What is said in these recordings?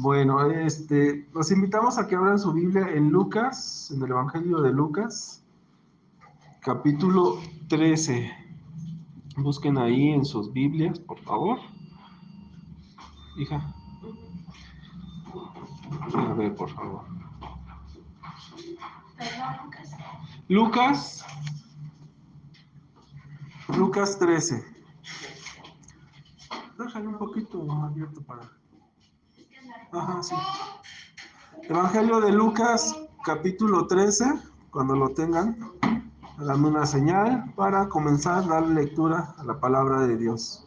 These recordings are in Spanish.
Bueno, los invitamos a que abran su Biblia en Lucas, en el Evangelio de Lucas, capítulo 13. Busquen ahí en sus Biblias, por favor. Hija, a ver, por favor. Lucas 13. Déjale un poquito abierto para... Ajá, sí. Evangelio de Lucas, capítulo 13, cuando lo tengan, háganme una señal para comenzar a dar lectura a la palabra de Dios.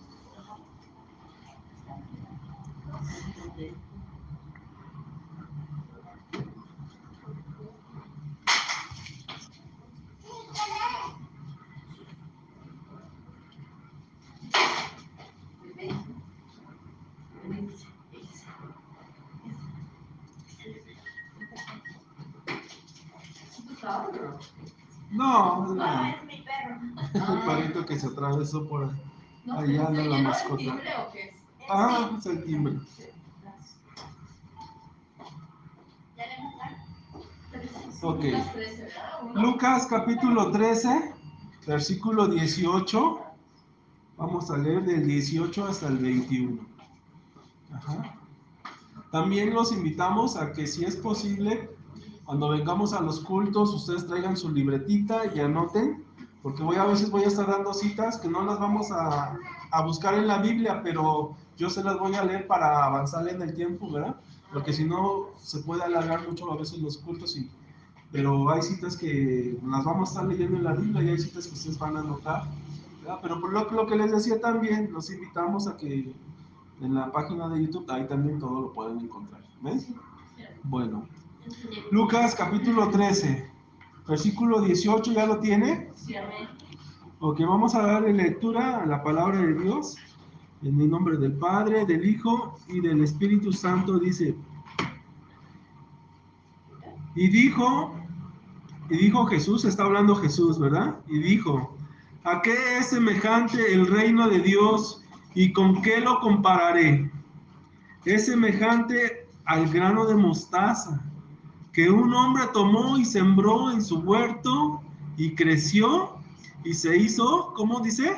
No, es mi perro. El perrito que se atravesó por allá anda la mascota. ¿Es el timbre o qué es? Ah, es el timbre. Ok. Lucas capítulo 13, versículo 18. Vamos a leer del 18 hasta el 21. Ajá. También los invitamos a que, si es posible, cuando vengamos a los cultos, ustedes traigan su libretita y anoten, porque a veces voy a estar dando citas que no las vamos a buscar en la Biblia, pero yo se las voy a leer para avanzar en el tiempo, ¿verdad? Porque si no, se puede alargar mucho a veces los cultos, pero hay citas que las vamos a estar leyendo en la Biblia y hay citas que ustedes van a anotar, ¿verdad? Pero por lo que les decía también, los invitamos a que en la página de YouTube, ahí también todo lo pueden encontrar. ¿Ves? Bueno, Lucas capítulo 13, versículo 18, ¿ya lo tiene? Sí, amén. Ok, vamos a darle lectura a la palabra de Dios. En el nombre del Padre, del Hijo y del Espíritu Santo. Dice: Y dijo Jesús, está hablando Jesús, ¿verdad? Y dijo: ¿a qué es semejante el reino de Dios y con qué lo compararé? Es semejante al grano de mostaza que un hombre tomó y sembró en su huerto y creció y se hizo, ¿cómo dice?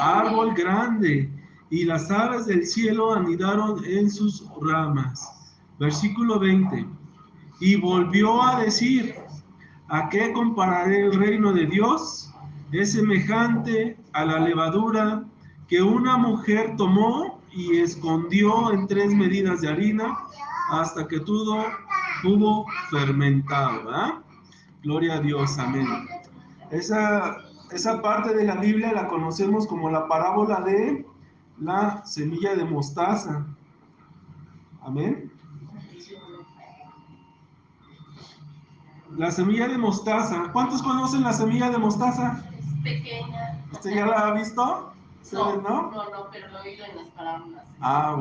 Árbol grande, y las aves del cielo anidaron en sus ramas. Versículo 20. Y volvió a decir: ¿a qué compararé el reino de Dios? Es semejante a la levadura que una mujer tomó y escondió en 3 medidas de harina hasta que todo hubo fermentado, ¿verdad? Gloria a Dios, amén. Esa parte de la Biblia la conocemos como la parábola de la semilla de mostaza. Amén. La semilla de mostaza. ¿Cuántos conocen la semilla de mostaza? Es pequeña. ¿Usted ya la ha visto? No, no, pero lo he oído en las parábolas. Ah,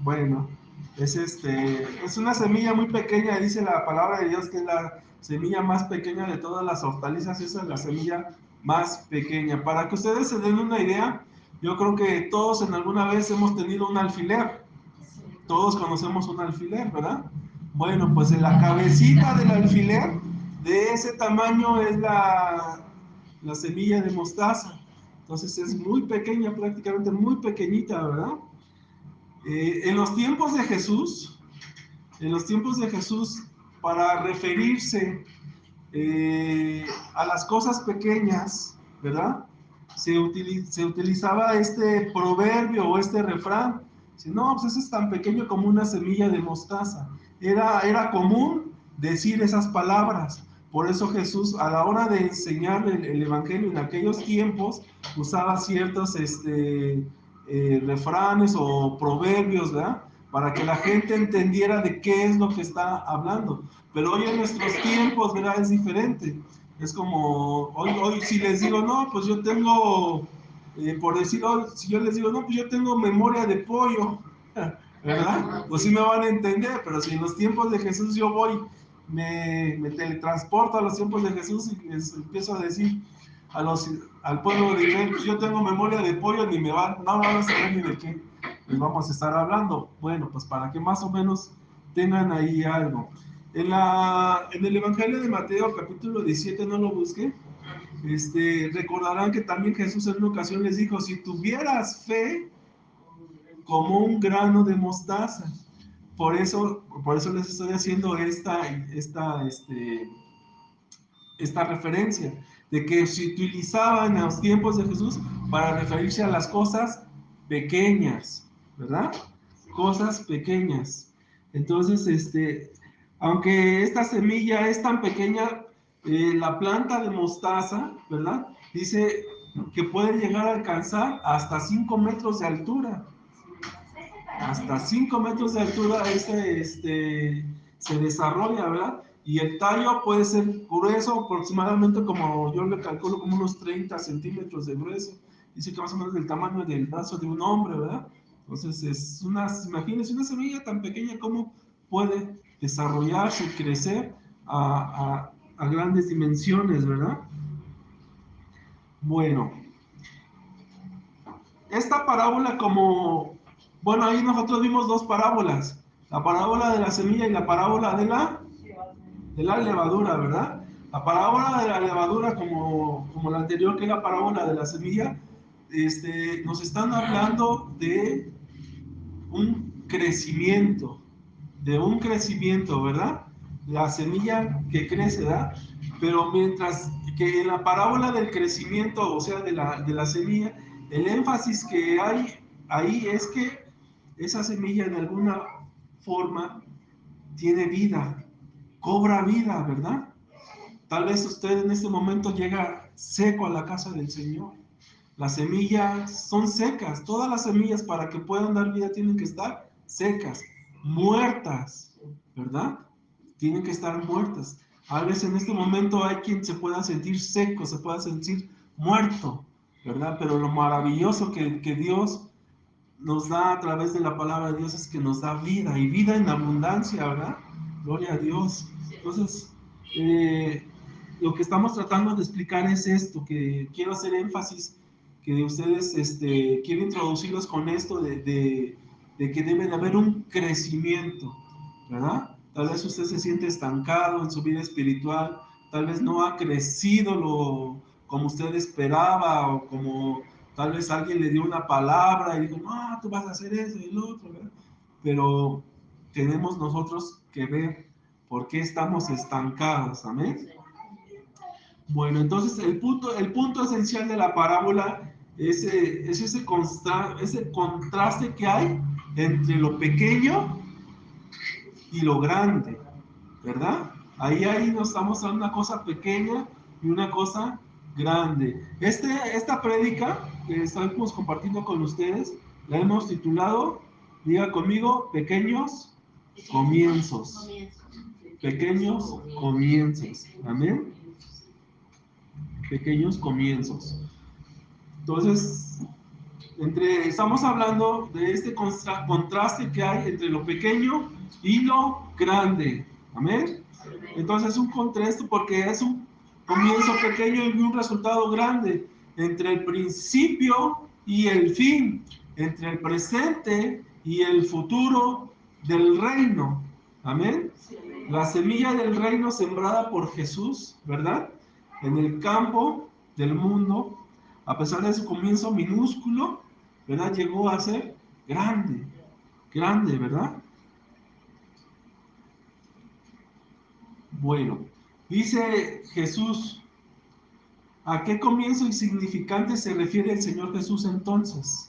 bueno. Es una semilla muy pequeña, dice la palabra de Dios que es la semilla más pequeña de todas las hortalizas. Esa es la semilla más pequeña. Para que ustedes se den una idea, yo creo que todos en alguna vez hemos tenido un alfiler. Todos conocemos un alfiler, ¿verdad? Bueno, pues en la cabecita del alfiler, de ese tamaño es la semilla de mostaza. Entonces es muy pequeña, prácticamente muy pequeñita, ¿verdad? En los tiempos de Jesús, para referirse a las cosas pequeñas, ¿verdad? Se utilizaba este proverbio o este refrán. Si no, pues eso es tan pequeño como una semilla de mostaza. Era común decir esas palabras. Por eso Jesús, a la hora de enseñar el Evangelio en aquellos tiempos, usaba ciertos refranes o proverbios, ¿verdad? Para que la gente entendiera de qué es lo que está hablando. Pero hoy en nuestros tiempos, ¿verdad? Es diferente. Es como, hoy si les digo, no, pues yo tengo, por decir, si yo les digo, no, pues yo tengo memoria de pollo, ¿verdad? Pues sí me van a entender, pero si en los tiempos de Jesús yo voy, me teletransporto a los tiempos de Jesús y les empiezo a decir al pueblo de Israel, pues yo tengo memoria de pollo, no van a saber ni de qué. les vamos a estar hablando. Bueno, pues para que más o menos tengan ahí algo. En el Evangelio de Mateo, capítulo 17, no lo busquen. Recordarán que también Jesús en una ocasión les dijo, si tuvieras fe como un grano de mostaza. Por eso les estoy haciendo esta referencia, de que se utilizaba en los tiempos de Jesús para referirse a las cosas pequeñas, ¿verdad? Cosas pequeñas. Entonces, aunque esta semilla es tan pequeña, la planta de mostaza, ¿verdad? Dice que puede llegar a alcanzar hasta 5 metros de altura. Hasta 5 metros de altura se desarrolla, ¿verdad? Y el tallo puede ser grueso, aproximadamente como yo le calculo como unos 30 centímetros de grueso. Dice que más o menos del tamaño del brazo de un hombre, ¿verdad? Entonces, imagínense una semilla tan pequeña, ¿cómo puede desarrollarse y crecer a grandes dimensiones, ¿verdad? Bueno, esta parábola bueno, ahí nosotros vimos dos parábolas, la parábola de la semilla y la parábola de la levadura, ¿verdad? La parábola de la levadura, como la anterior, que es la parábola de la semilla, nos están hablando un crecimiento, de un crecimiento, ¿verdad? La semilla que crece, ¿verdad? Pero mientras que en la parábola del crecimiento, o sea, de la semilla, el énfasis que hay ahí es que esa semilla en alguna forma tiene vida, cobra vida, ¿verdad? Tal vez usted en este momento llega seco a la casa del Señor. Las semillas son secas, todas las semillas para que puedan dar vida tienen que estar secas, muertas, ¿verdad? Tienen que estar muertas. A veces en este momento hay quien se pueda sentir seco, se pueda sentir muerto, ¿verdad? Pero lo maravilloso que Dios nos da a través de la palabra de Dios es que nos da vida y vida en abundancia, ¿verdad? Gloria a Dios. Entonces, lo que estamos tratando de explicar es esto, que quiero hacer énfasis, que ustedes, quiero introducirlos con esto de que debe de haber un crecimiento, ¿verdad? Tal vez usted se siente estancado en su vida espiritual, tal vez no ha crecido como usted esperaba o como tal vez alguien le dio una palabra y dijo, no, tú vas a hacer eso y lo otro, ¿verdad? Pero tenemos nosotros que ver por qué estamos estancados, ¿amén? Bueno, entonces el punto esencial de la parábola es ese contraste que hay entre lo pequeño y lo grande, ¿verdad? Ahí nos estamos dando una cosa pequeña y una cosa grande. Esta prédica que estamos compartiendo con ustedes, la hemos titulado, diga conmigo, Pequeños Comienzos. Pequeños comienzos. Amén. Pequeños comienzos. Entonces, estamos hablando de este contraste que hay entre lo pequeño y lo grande. Amén. Entonces, un contraste porque es un comienzo pequeño y un resultado grande entre el principio y el fin, entre el presente y el futuro del reino. Amén. La semilla del reino sembrada por Jesús, ¿verdad? En el campo del mundo, a pesar de su comienzo minúsculo, ¿verdad? Llegó a ser grande, grande, ¿verdad? Bueno, dice Jesús, ¿a qué comienzo insignificante se refiere el Señor Jesús entonces?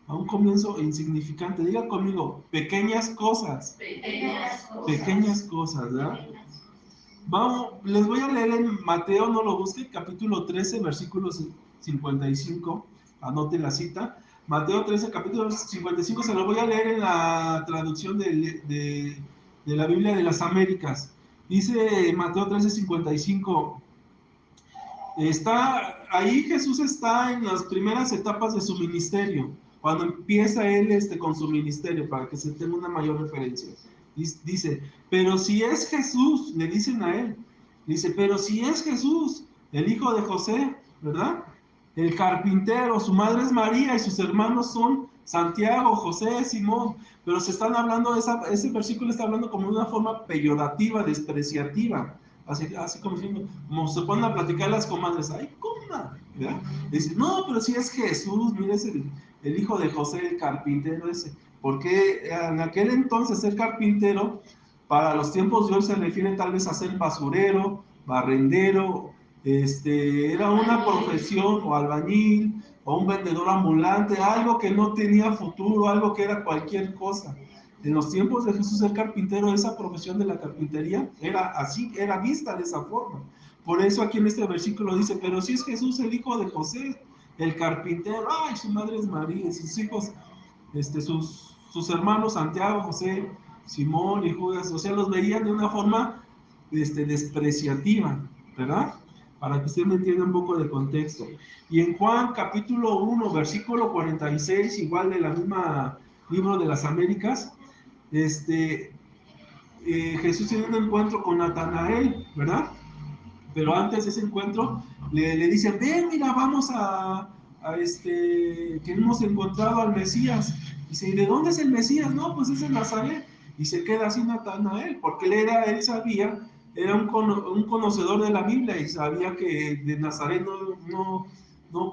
A un comienzo insignificante. Diga conmigo, pequeñas cosas. Pequeñas cosas, ¿verdad? Vamos, les voy a leer en Mateo, no lo busque, capítulo 13, versículo 55. Anote la cita. Mateo 13, capítulo 55, se lo voy a leer en la traducción de la Biblia de las Américas. Dice Mateo 13, 55. Ahí Jesús está en las primeras etapas de su ministerio, cuando empieza él con su ministerio, para que se tenga una mayor referencia. Dice, pero si es Jesús, le dicen a él, dice, pero si es Jesús, el hijo de José, ¿verdad? El carpintero, su madre es María y sus hermanos son Santiago, José, Simón. Pero se están hablando, ese versículo está hablando como de una forma peyorativa, despreciativa. Así como, como se ponen a platicar las comadres, ¡ay, comadre! ¿Verdad? Dicen, no, pero si es Jesús, mira, es el hijo de José, el carpintero ese. Porque en aquel entonces ser carpintero, para los tiempos de hoy se refiere tal vez a ser basurero, barrendero, era una profesión o albañil o un vendedor ambulante, algo que no tenía futuro, algo que era cualquier cosa. En los tiempos de Jesús el carpintero, esa profesión de la carpintería era así, era vista de esa forma. Por eso aquí en este versículo dice, pero si es Jesús el hijo de José, el carpintero, ay, su madre es María, y sus hijos, sus hermanos Santiago, José, Simón y Judas, o sea, los veían de una forma despreciativa, ¿verdad? Para que usted me entienda un poco de contexto. Y en Juan capítulo 1, versículo 46, igual de la misma libro de las Américas, Jesús tiene un encuentro con Natanael, ¿verdad? Pero antes de ese encuentro le dicen, ven, mira, vamos que hemos encontrado al Mesías. Dice, ¿y de dónde es el Mesías? No, pues es de Nazaret. Y se queda así Natanael, porque él sabía, era un conocedor de la Biblia y sabía que de Nazaret no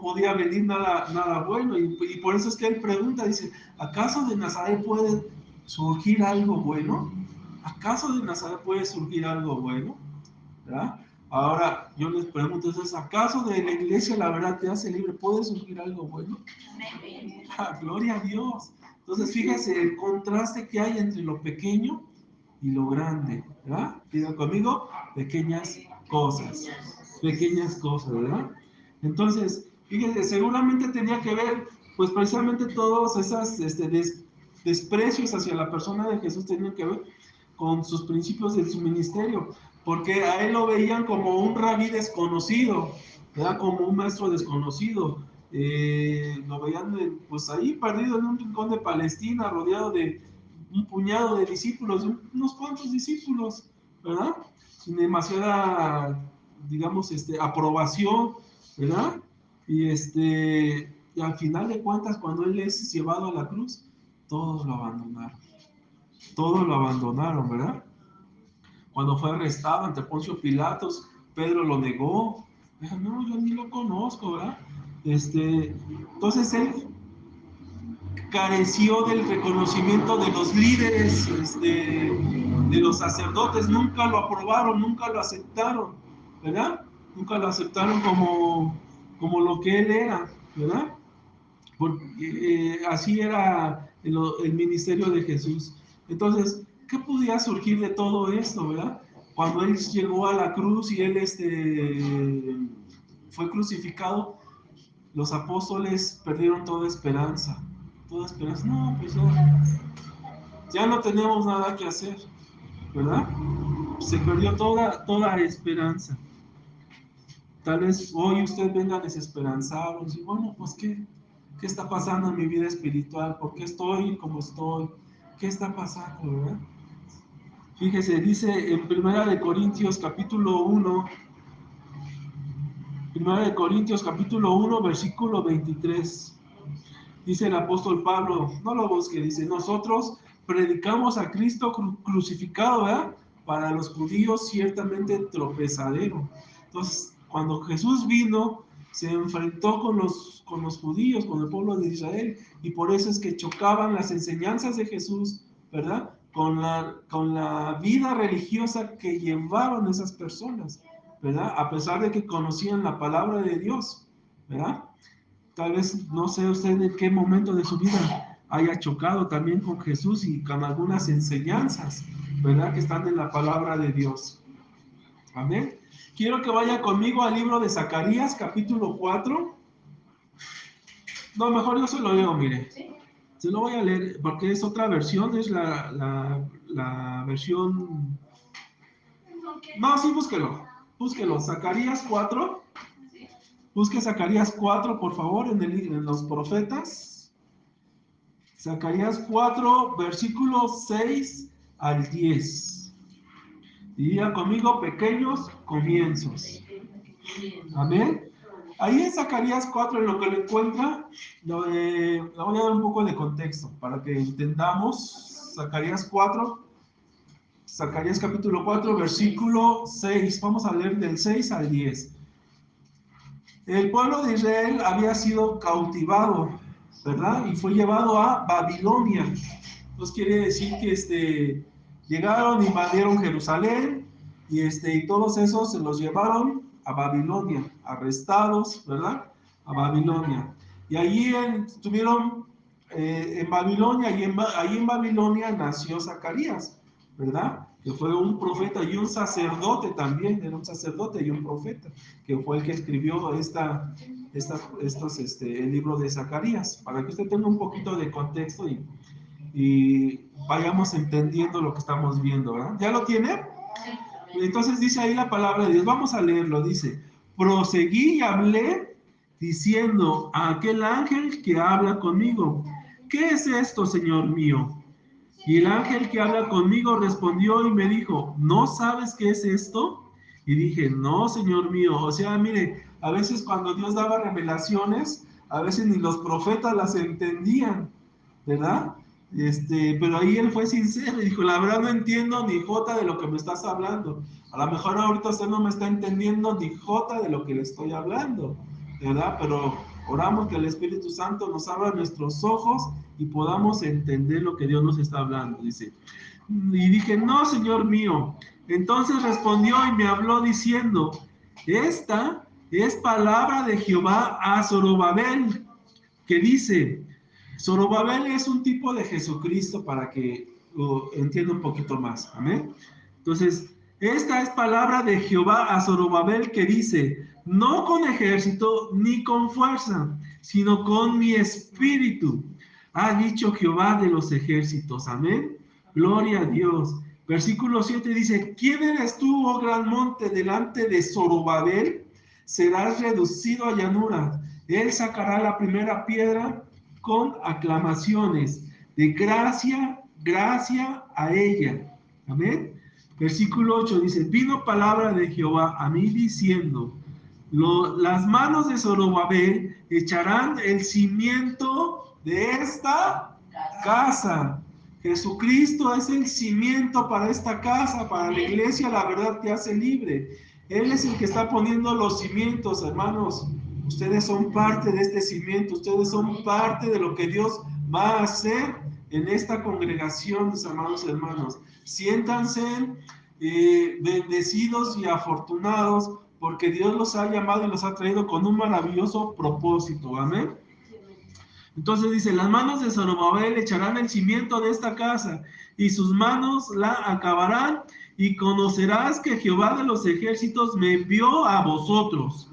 podía venir nada bueno. Y por eso es que él pregunta, dice, ¿acaso de Nazaret puede surgir algo bueno? ¿Acaso de Nazaret puede surgir algo bueno? ¿Verdad? Ahora, yo les pregunto, entonces, ¿acaso de la iglesia la verdad te hace libre? ¿Puede surgir algo bueno? Ah, gloria a Dios. Entonces, fíjese el contraste que hay entre lo pequeño y lo grande, ¿verdad? Diga conmigo, pequeñas cosas, ¿verdad? Entonces, fíjese, seguramente tenía que ver, pues precisamente todos esos desprecios hacia la persona de Jesús tenían que ver con sus principios de su ministerio, porque a él lo veían como un rabí desconocido, ¿verdad? Como un maestro desconocido. Lo veían pues ahí perdido en un rincón de Palestina, rodeado de un puñado de discípulos, unos cuantos discípulos, ¿verdad? Sin demasiada, digamos, aprobación, ¿verdad? Y al final de cuentas, cuando él es llevado a la cruz, todos lo abandonaron. Todos lo abandonaron, ¿verdad? Cuando fue arrestado ante Poncio Pilatos, Pedro lo negó. Dijo, no, yo ni lo conozco, ¿verdad? Entonces él careció del reconocimiento de los líderes, de los sacerdotes, nunca lo aprobaron, nunca lo aceptaron, ¿verdad? Nunca lo aceptaron como lo que él era, ¿verdad? Porque así era el ministerio de Jesús. Entonces, ¿qué podía surgir de todo esto, verdad? Cuando él llegó a la cruz y él fue crucificado, los apóstoles perdieron toda esperanza. Toda esperanza. No, pues ya no tenemos nada que hacer, ¿verdad? Se perdió toda esperanza. Tal vez hoy usted venga desesperanzado y bueno, pues ¿qué está pasando en mi vida espiritual? ¿Por qué estoy como estoy? ¿Qué está pasando, verdad? Fíjese, dice en Primera de Corintios capítulo 1, Primera de Corintios capítulo 1, versículo 23. Dice el apóstol Pablo, no lo busque, dice, nosotros predicamos a Cristo crucificado, ¿verdad? Para los judíos ciertamente tropezadero. Entonces, cuando Jesús vino, se enfrentó con los judíos, con el pueblo de Israel, y por eso es que chocaban las enseñanzas de Jesús, ¿verdad? Con la vida religiosa que llevaban esas personas, ¿verdad? A pesar de que conocían la palabra de Dios, ¿verdad? Tal vez no sé usted en qué momento de su vida haya chocado también con Jesús y con algunas enseñanzas, ¿verdad? Que están en la palabra de Dios. Amén. Quiero que vaya conmigo al libro de Zacarías, capítulo 4. No, mejor yo se lo leo, mire. Se lo voy a leer porque es otra versión, es la versión... No, sí, búsquelo. Búsquelo. Zacarías 4. Busque Zacarías 4, por favor, en los profetas. Zacarías 4, versículos 6 al 10. Diga conmigo, pequeños comienzos. Amén. Ahí en Zacarías 4, en lo que lo encuentra, le voy a dar un poco de contexto para que entendamos. Zacarías 4, Zacarías capítulo 4, versículo 6. Vamos a leer del 6 al 10. El pueblo de Israel había sido cautivado, ¿verdad? Y fue llevado a Babilonia. Entonces quiere decir que llegaron, invadieron Jerusalén y todos esos se los llevaron a Babilonia, arrestados, ¿verdad? A Babilonia. Y allí estuvieron en Babilonia, y ahí en Babilonia nació Zacarías, ¿verdad? Que fue un profeta y un sacerdote también, era un sacerdote y un profeta, que fue el que escribió el libro de Zacarías, para que usted tenga un poquito de contexto y vayamos entendiendo lo que estamos viendo, ¿verdad? ¿Ya lo tiene? Entonces dice ahí la palabra de Dios, vamos a leerlo, dice, proseguí y hablé diciendo a aquel ángel que habla conmigo, ¿qué es esto, Señor mío? Y el ángel que habla conmigo respondió y me dijo, ¿no sabes qué es esto? Y dije, no, Señor mío. O sea, mire, a veces cuando Dios daba revelaciones, a veces ni los profetas las entendían, ¿verdad? Pero ahí él fue sincero y dijo, la verdad no entiendo ni jota de lo que me estás hablando. A lo mejor ahorita usted no me está entendiendo ni jota de lo que le estoy hablando, ¿verdad? Pero oramos que el Espíritu Santo nos abra nuestros ojos y podamos entender lo que Dios nos está hablando, dice. Y dije, no, Señor mío. Entonces respondió y me habló diciendo, esta es palabra de Jehová a Zorobabel, que dice, Zorobabel es un tipo de Jesucristo para que lo entienda un poquito más, amén. Entonces, esta es palabra de Jehová a Zorobabel que dice, no con ejército ni con fuerza, sino con mi espíritu, ha dicho Jehová de los ejércitos, amén. Gloria a Dios. Versículo 7 dice, ¿quién eres tú, oh gran monte, delante de Zorobabel? Serás reducido a llanura. Él sacará la primera piedra con aclamaciones, de gracia, gracia a ella. Amén. Versículo 8 dice, vino palabra de Jehová a mí diciendo, las manos de Zorobabel echarán el cimiento de esta casa. Jesucristo es el cimiento para esta casa, para la iglesia, la verdad te hace libre. Él es el que está poniendo los cimientos, hermanos. Ustedes son parte de este cimiento, ustedes son parte de lo que Dios va a hacer en esta congregación, mis amados hermanos. Siéntanse bendecidos y afortunados porque Dios los ha llamado y los ha traído con un maravilloso propósito. Amén. Entonces dice, las manos de Zorobabel echarán el cimiento de esta casa y sus manos la acabarán y conocerás que Jehová de los ejércitos me envió a vosotros.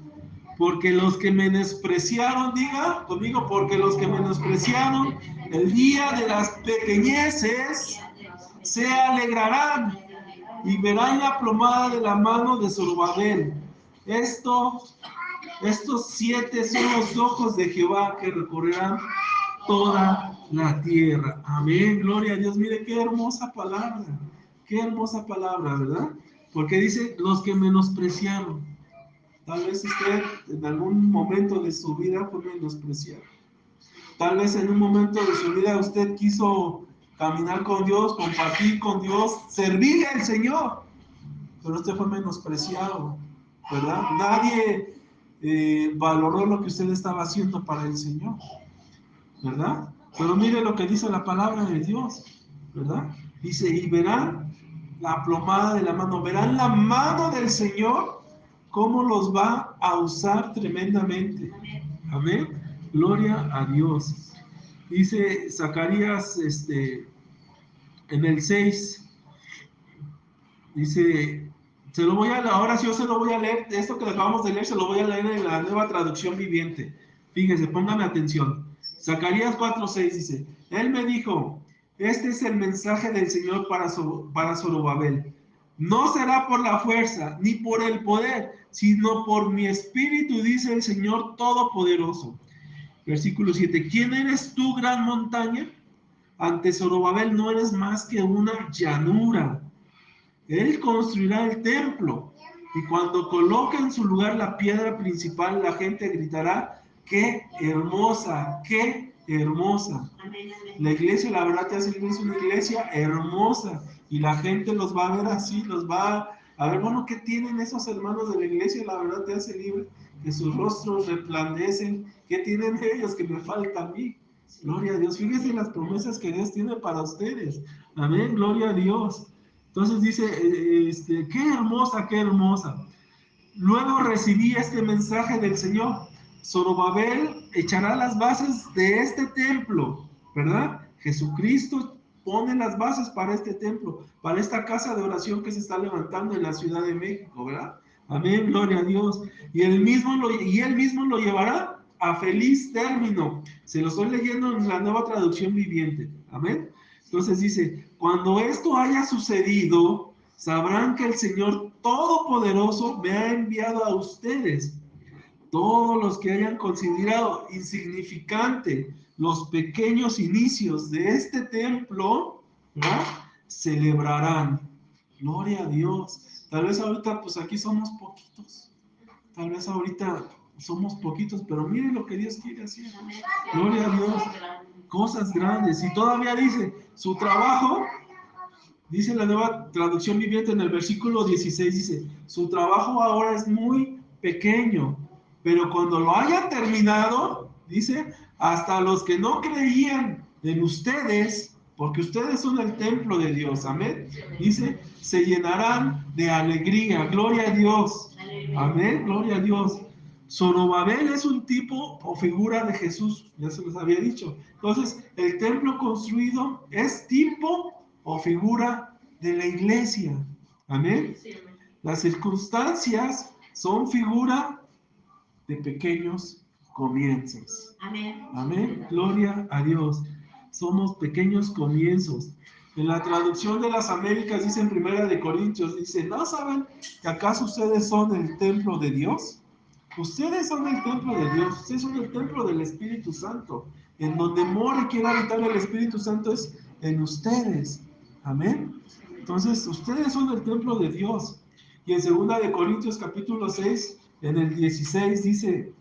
Porque los que menospreciaron, diga conmigo, porque los que menospreciaron el día de las pequeñeces se alegrarán y verán la plomada de la mano de Zorobabel. Estos 7 son los ojos de Jehová que recorrerán toda la tierra. Amén, gloria a Dios. Mire qué hermosa palabra, ¿verdad? Porque dice los que menospreciaron. Tal vez usted en algún momento de su vida fue menospreciado. Tal vez en un momento de su vida usted quiso caminar con Dios, compartir con Dios, servirle al Señor, pero usted fue menospreciado, ¿verdad? Nadie valoró lo que usted estaba haciendo para el Señor, ¿verdad? Pero mire lo que dice la palabra de Dios, ¿verdad? Dice, y verán la plomada de la mano, verán la mano del Señor, cómo los va a usar tremendamente. Amén. Gloria a Dios. Dice Zacarías en el 6, dice, ahora sí yo se lo voy a leer, esto que acabamos de leer se lo voy a leer en la Nueva Traducción Viviente. Fíjense, pónganme atención. Zacarías 4:6 dice, él me dijo, este es el mensaje del Señor para Zorobabel. No será por la fuerza ni por el poder, sino por mi espíritu, dice el Señor Todopoderoso. Versículo 7, ¿quién eres tú, gran montaña? Ante Zorobabel no eres más que una llanura. Él construirá el templo Y cuando coloque en su lugar la piedra principal, la gente gritará, ¡qué hermosa! ¡Qué hermosa! La iglesia, la verdad, te hace una iglesia hermosa. Y la gente los va a ver así, los va a ver, bueno, ¿qué tienen esos hermanos de la iglesia? La verdad te hace libre, que sus rostros resplandecen. ¿Qué tienen ellos que me falta a mí? Gloria a Dios. Fíjense las promesas que Dios tiene para ustedes. Amén, gloria a Dios. Entonces dice, qué hermosa, qué hermosa. Luego recibí este mensaje del Señor. Zorobabel echará las bases de este templo, ¿verdad? Jesucristo pone las bases para este templo, para esta casa de oración que se está levantando en la Ciudad de México, ¿verdad? Amén, gloria a Dios. Y él mismo lo llevará a feliz término. Se lo estoy leyendo en la Nueva Traducción Viviente. Amén. Entonces dice, cuando esto haya sucedido, sabrán que el Señor Todopoderoso me ha enviado a ustedes. Todos los que hayan considerado insignificante los pequeños inicios de este templo, ¿verdad? Celebrarán. Gloria a Dios. Tal vez ahorita, pues aquí somos poquitos. Tal vez ahorita somos poquitos, pero miren lo que Dios quiere hacer. Gloria a Dios. Cosas grandes. Y todavía dice, su trabajo, dice la Nueva Traducción Viviente en el versículo 16, dice, su trabajo ahora es muy pequeño, pero cuando lo hayan terminado, dice, hasta los que no creían en ustedes, porque ustedes son el templo de Dios, amén, dice, se llenarán de alegría, gloria a Dios, amén, gloria a Dios. Zorobabel es un tipo o figura de Jesús, ya se los había dicho. Entonces, el templo construido es tipo o figura de la iglesia. Amén. Las circunstancias son figura de pequeños comienzos. Amén. Amén. Gloria a Dios. Somos pequeños comienzos. En la traducción de las Américas dice en Primera de Corintios, dice, ¿no saben que acaso ustedes son el templo de Dios? Ustedes son el templo de Dios, ustedes son el templo del Espíritu Santo. En donde mora y quiere habitar el Espíritu Santo es en ustedes. Amén. Entonces, ustedes son el templo de Dios. Y en 2 de Corintios capítulo 6, en el 16 dice,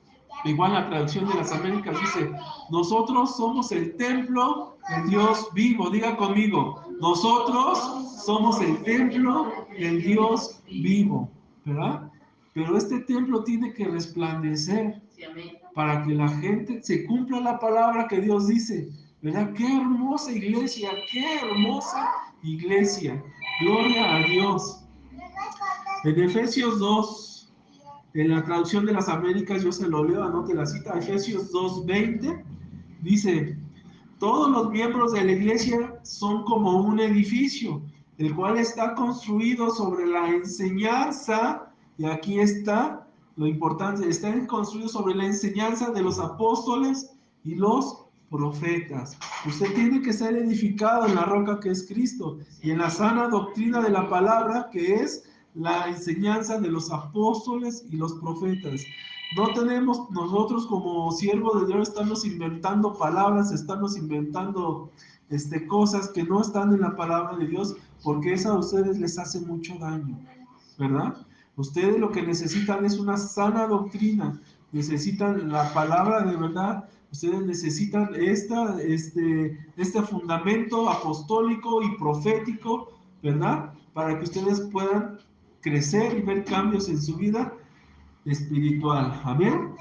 igual la traducción de las Américas dice, nosotros somos el templo del Dios vivo. Diga conmigo, nosotros somos el templo del Dios vivo, ¿verdad? Pero este templo tiene que resplandecer para que la gente se cumpla la palabra que Dios dice, ¿verdad? Qué hermosa iglesia, qué hermosa iglesia. Gloria a Dios. En Efesios 2, en la traducción de las Américas, yo se lo leo, anote la cita, Efesios 2:20, dice, todos los miembros de la iglesia son como un edificio, el cual está construido sobre la enseñanza, y aquí está lo importante, está construido sobre la enseñanza de los apóstoles y los profetas. Usted tiene que ser edificado en la roca que es Cristo y en la sana doctrina de la palabra que es la enseñanza de los apóstoles y los profetas. No tenemos nosotros como siervos de Dios estarnos inventando palabras, estarnos inventando cosas que no están en la palabra de Dios, porque eso a ustedes les hace mucho daño, ¿verdad? Ustedes lo que necesitan es una sana doctrina, necesitan la palabra de verdad, ustedes necesitan este fundamento apostólico y profético, ¿verdad? Para que ustedes puedan crecer y ver cambios en su vida espiritual. Amén.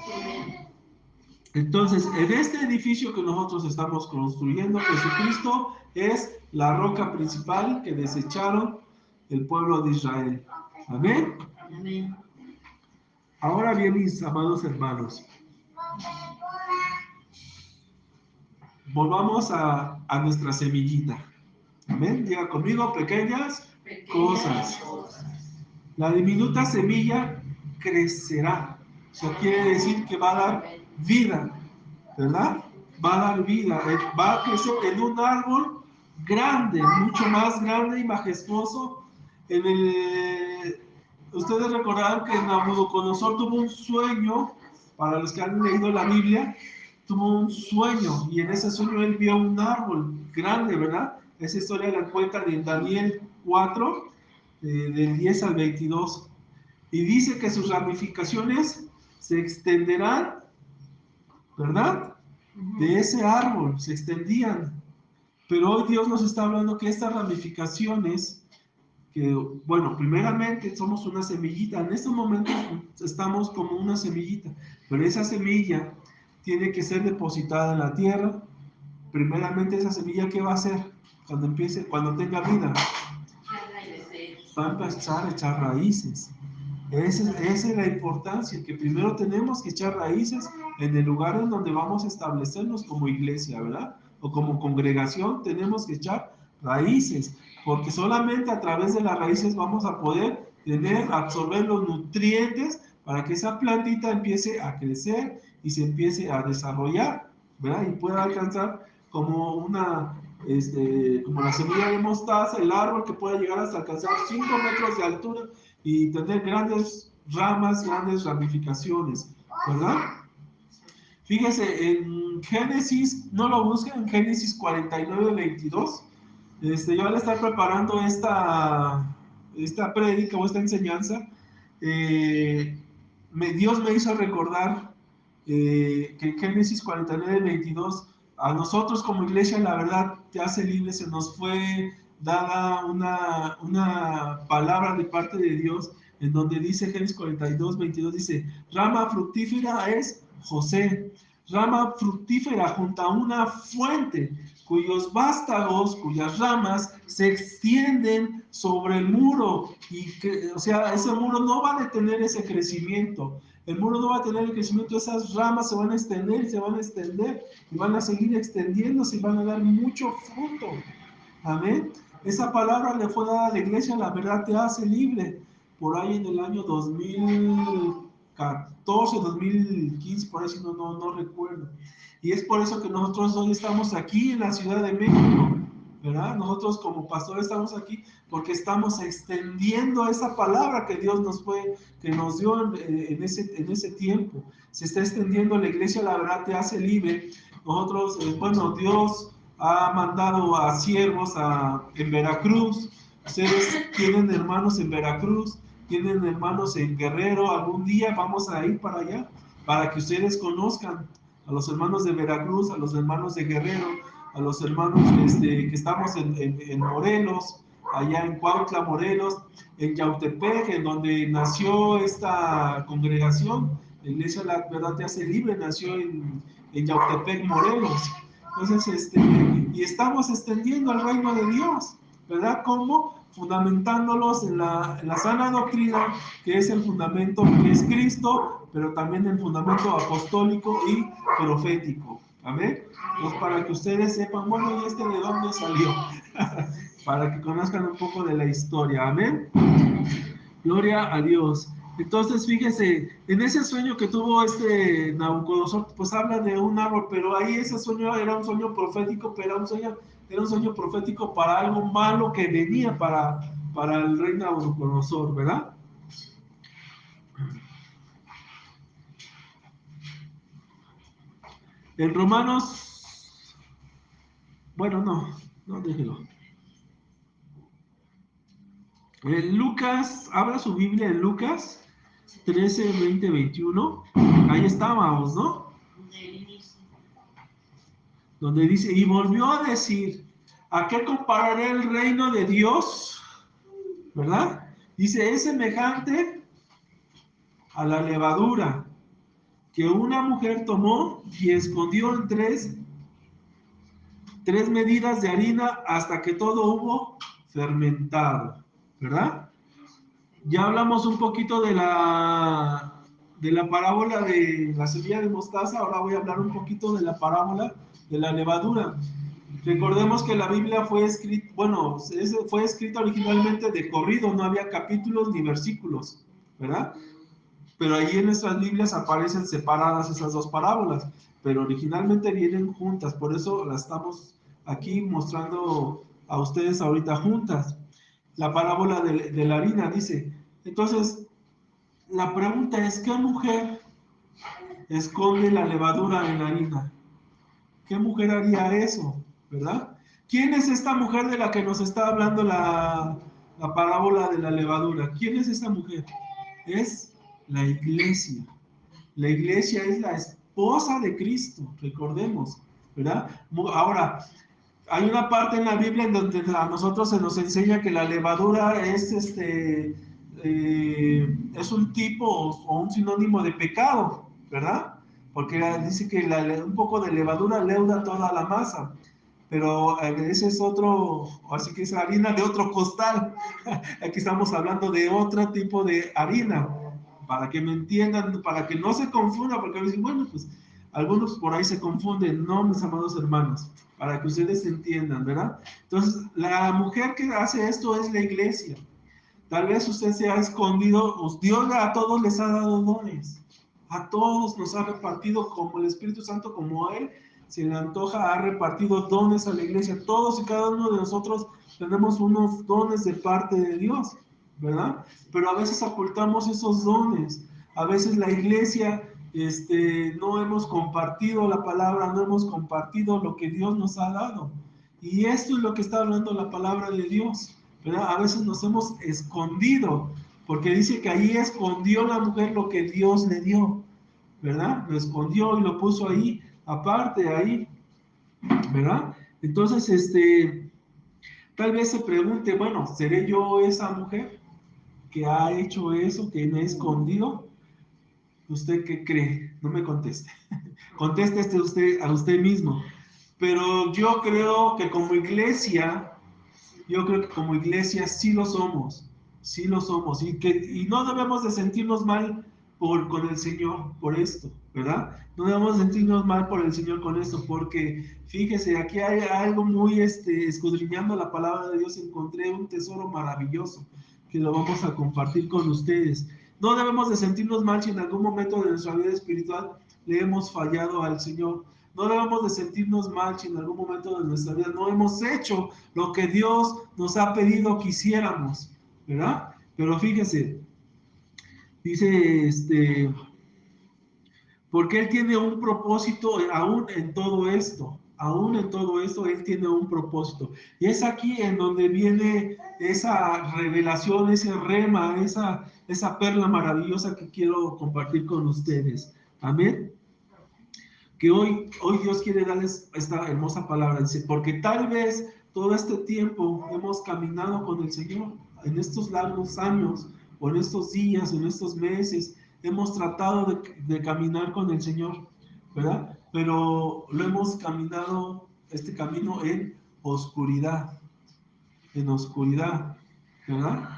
Entonces, en este edificio que nosotros estamos construyendo, Jesucristo es la roca principal que desecharon el pueblo de Israel. Amén. Amén. Ahora bien, mis amados hermanos, volvamos a nuestra semillita. Amén. Diga conmigo, pequeñas cosas. La diminuta semilla crecerá. Eso quiere decir que va a dar vida, ¿verdad? Va a dar vida, va a crecer en un árbol grande, mucho más grande y majestuoso. Ustedes recordarán que Nabucodonosor tuvo un sueño, para los que han leído la Biblia, tuvo un sueño y en ese sueño él vio un árbol grande, ¿verdad? Esa historia la cuentan en Daniel 4, del 10 al 22. Y dice que sus ramificaciones se extenderán, ¿verdad? De ese árbol, se extendían. Pero hoy Dios nos está hablando que estas ramificaciones, que, bueno, primeramente somos una semillita. En estos momentos estamos como una semillita, pero esa semilla tiene que ser depositada en la tierra. Primeramente esa semilla, ¿qué va a hacer? Cuando empiece, cuando tenga vida, va a empezar a echar raíces. Esa es la importancia, que primero tenemos que echar raíces en el lugar en donde vamos a establecernos como iglesia, ¿verdad? O como congregación tenemos que echar raíces, porque solamente a través de las raíces vamos a poder absorber los nutrientes para que esa plantita empiece a crecer y se empiece a desarrollar, ¿verdad? Y pueda alcanzar como como la semilla de mostaza, el árbol que pueda llegar hasta alcanzar 5 metros de altura y tener grandes ramas, grandes ramificaciones, ¿verdad? Fíjese, en Génesis, no lo busquen, en Génesis 49:22, yo al estar preparando esta prédica o esta enseñanza, Dios me hizo recordar que en Génesis 49:22, a nosotros como iglesia, la verdad, te hace libre, se nos fue dada una palabra de parte de Dios, en donde dice Génesis 42:22, dice, rama fructífera es José, rama fructífera junto a una fuente, cuyos vástagos, cuyas ramas se extienden sobre el muro, y que, o sea, ese muro no va a detener ese crecimiento. El muro no va a tener el crecimiento, esas ramas se van a extender, se van a extender, y van a seguir extendiéndose y van a dar mucho fruto. Amén. Esa palabra le fue dada a la iglesia, la verdad te hace libre. Por ahí en el año 2014, 2015, por eso no recuerdo. Y es por eso que nosotros hoy estamos aquí en la Ciudad de México, ¿verdad? Nosotros como pastores estamos aquí porque estamos extendiendo esa palabra que Dios que nos dio en ese tiempo. Se está extendiendo la iglesia, la verdad te hace libre. Nosotros, bueno, Dios ha mandado a siervos en Veracruz. Ustedes tienen hermanos en Veracruz, tienen hermanos en Guerrero. Algún día vamos a ir para allá para que ustedes conozcan a los hermanos de Veracruz, a los hermanos de Guerrero, a los hermanos que estamos en Morelos, allá en Cuautla, Morelos, en Yautepec, en donde nació esta congregación. La iglesia La Verdad Te Hace Libre nació en Yautepec, Morelos. Entonces, y estamos extendiendo el reino de Dios, ¿verdad? ¿Cómo? Fundamentándolos en la sana doctrina, que es el fundamento que es Cristo, pero también el fundamento apostólico y profético. Amén. Entonces, para que ustedes sepan, bueno, ¿y de dónde salió? Para que conozcan un poco de la historia. Amén. Gloria a Dios. Entonces, fíjese, en ese sueño que tuvo Nabucodonosor, pues habla de un árbol, pero ahí ese sueño era un sueño profético, pero era un sueño profético para algo malo que venía para el rey Nabucodonosor, ¿verdad? En Romanos, bueno, no déjelo. En Lucas, abra su Biblia en Lucas 13, 20, 21. Ahí estábamos, ¿no? Donde dice, y volvió a decir, ¿a qué compararé el reino de Dios? ¿Verdad? Dice, es semejante a la levadura que una mujer tomó y escondió en tres medidas de harina hasta que todo hubo fermentado, ¿verdad? Ya hablamos un poquito de la parábola de la semilla de mostaza, ahora voy a hablar un poquito de la parábola de la levadura. Recordemos que la Biblia fue escrita originalmente de corrido, no había capítulos ni versículos, ¿verdad? Pero ahí en nuestras Biblias aparecen separadas esas dos parábolas, pero originalmente vienen juntas, por eso las estamos aquí mostrando a ustedes ahorita juntas. La parábola de la harina dice, entonces, la pregunta es, ¿qué mujer esconde la levadura en la harina? ¿Qué mujer haría eso? ¿Verdad? ¿Quién es esta mujer de la que nos está hablando la parábola de la levadura? ¿Quién es esta mujer? Es la iglesia. La iglesia es la esposa de Cristo, recordemos, ¿verdad? Ahora, hay una parte en la Biblia en donde a nosotros se nos enseña que la levadura es un tipo o un sinónimo de pecado, ¿verdad? Porque dice que un poco de levadura leuda toda la masa, pero ese es otro, así que es harina de otro costal. Aquí estamos hablando de otro tipo de harina, para que me entiendan, para que no se confunda, porque a veces, bueno, pues algunos por ahí se confunden, no, mis amados hermanos, para que ustedes entiendan, ¿verdad? Entonces, la mujer que hace esto es la iglesia. Tal vez usted se ha escondido, Dios a todos les ha dado dones, a todos nos ha repartido como el Espíritu Santo, como a Él se le antoja, ha repartido dones a la iglesia. Todos y cada uno de nosotros tenemos unos dones de parte de Dios, ¿verdad? Pero a veces ocultamos esos dones. A veces la iglesia no hemos compartido la palabra, no hemos compartido lo que Dios nos ha dado. Y esto es lo que está hablando la palabra de Dios, ¿verdad? A veces nos hemos escondido, porque dice que ahí escondió la mujer lo que Dios le dio, ¿verdad? Lo escondió y lo puso ahí, aparte, ahí, ¿verdad? Entonces, tal vez se pregunte, bueno, ¿seré yo esa mujer que ha hecho eso, que me ha escondido? ¿Usted qué cree? No me conteste. Contéstese usted a usted mismo. Pero yo creo que como iglesia, sí lo somos, y no debemos de sentirnos mal con el Señor por esto, ¿verdad? No debemos sentirnos mal por el Señor con esto, porque fíjese, aquí hay algo muy, escudriñando la palabra de Dios, encontré un tesoro maravilloso que lo vamos a compartir con ustedes. No debemos de sentirnos mal si en algún momento de nuestra vida espiritual le hemos fallado al Señor. No debemos de sentirnos mal si en algún momento de nuestra vida no hemos hecho lo que Dios nos ha pedido que hiciéramos, ¿verdad? Pero fíjese, dice, porque Él tiene un propósito aún en todo esto, Él tiene un propósito. Y es aquí en donde viene esa revelación, ese rema, esa perla maravillosa que quiero compartir con ustedes. Amén. Que hoy Dios quiere darles esta hermosa palabra, dice, porque tal vez todo este tiempo hemos caminado con el Señor, en estos largos años, o en estos días, en estos meses, hemos tratado de caminar con el Señor, ¿verdad? Pero lo hemos caminado, este camino en oscuridad, ¿verdad?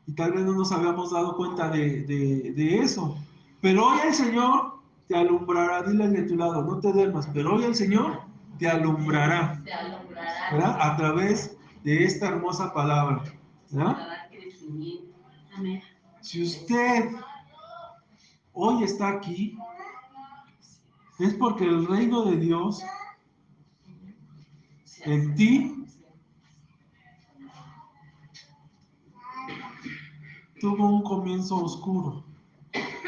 Y tal vez no nos habíamos dado cuenta de eso. Pero hoy el Señor te alumbrará, dile de tu lado, no te duermas, pero hoy el Señor te alumbrará, ¿verdad? A través de esta hermosa palabra, ¿verdad? Si usted hoy está aquí, es porque el reino de Dios en ti tuvo un comienzo oscuro,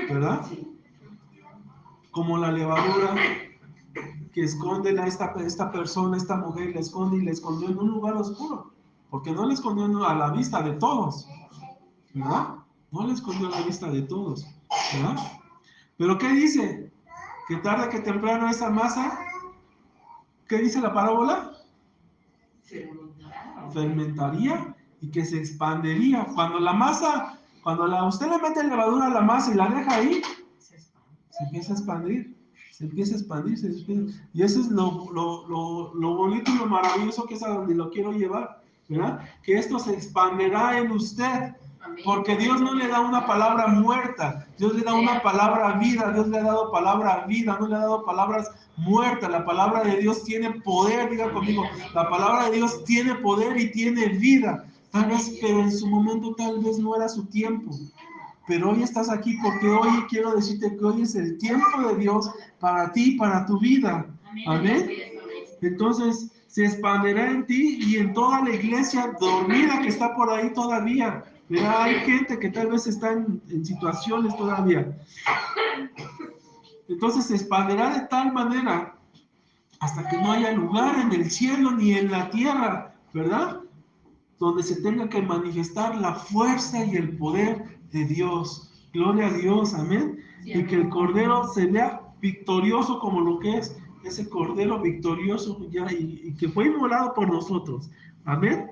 ¿verdad? Como la levadura que esconde a esta persona, esta mujer, la esconde y la escondió en un lugar oscuro, porque no la escondió a la vista de todos, ¿verdad? No la escondió a la vista de todos, ¿verdad? Pero ¿qué dice? Que tarde que temprano esa masa, ¿qué dice la parábola? Fermentaría y que se expandería. Usted le mete levadura a la masa y la deja ahí, se empieza a expandir, se empieza a expandir, y eso es lo bonito y lo maravilloso, que es a donde lo quiero llevar, ¿verdad? Que esto se expanderá en usted, porque Dios no le da una palabra muerta, Dios le da una palabra vida, Dios le ha dado palabra vida, no le ha dado palabras muertas. La palabra de Dios tiene poder, diga conmigo, la palabra de Dios tiene poder y tiene vida, tal vez, pero en su momento tal vez no era su tiempo. Pero hoy estás aquí porque hoy quiero decirte que hoy es el tiempo de Dios para ti, para tu vida. Amén. Entonces se expanderá en ti y en toda la iglesia dormida que está por ahí todavía. Mira, hay gente que tal vez está en situaciones todavía. Entonces se expanderá de tal manera hasta que no haya lugar en el cielo ni en la tierra, ¿verdad? Donde se tenga que manifestar la fuerza y el poder de Dios. Gloria a Dios, amén. Y que el Cordero se vea victorioso como lo que es ese Cordero victorioso ya y que fue inmolado por nosotros. Amén.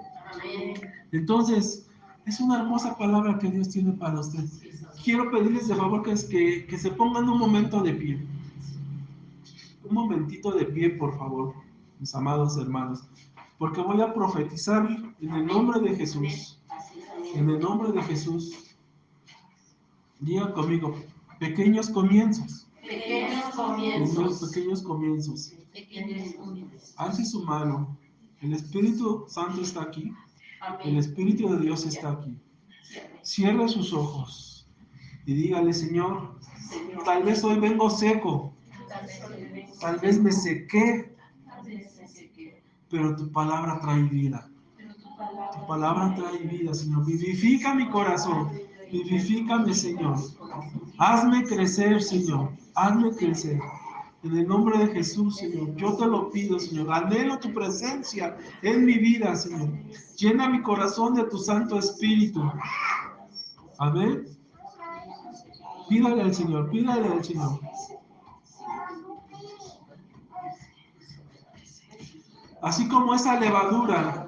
Entonces, es una hermosa palabra que Dios tiene para usted. Quiero pedirles de favor que se pongan un momento de pie. Un momentito de pie, por favor, mis amados hermanos. Porque voy a profetizar en el nombre de Jesús. En el nombre de Jesús. Diga conmigo, pequeños comienzos. Pequeños comienzos. Pequeños comienzos. Pequeños comienzos. Alce su mano. El Espíritu Santo está aquí. El Amén. Espíritu de Dios está aquí. Cierre sus ojos y dígale, Señor, tal vez hoy vengo seco, tal vez me sequé, pero tu palabra trae vida. Tu palabra trae vida, Señor. Vivifica mi corazón. Vivifícame, Señor. Hazme crecer, Señor. Hazme crecer. En el nombre de Jesús, Señor, yo te lo pido, Señor. Anhelo tu presencia en mi vida, Señor. Llena mi corazón de tu Santo Espíritu. Amén. Pídale al Señor, pídale al Señor. Así como esa levadura,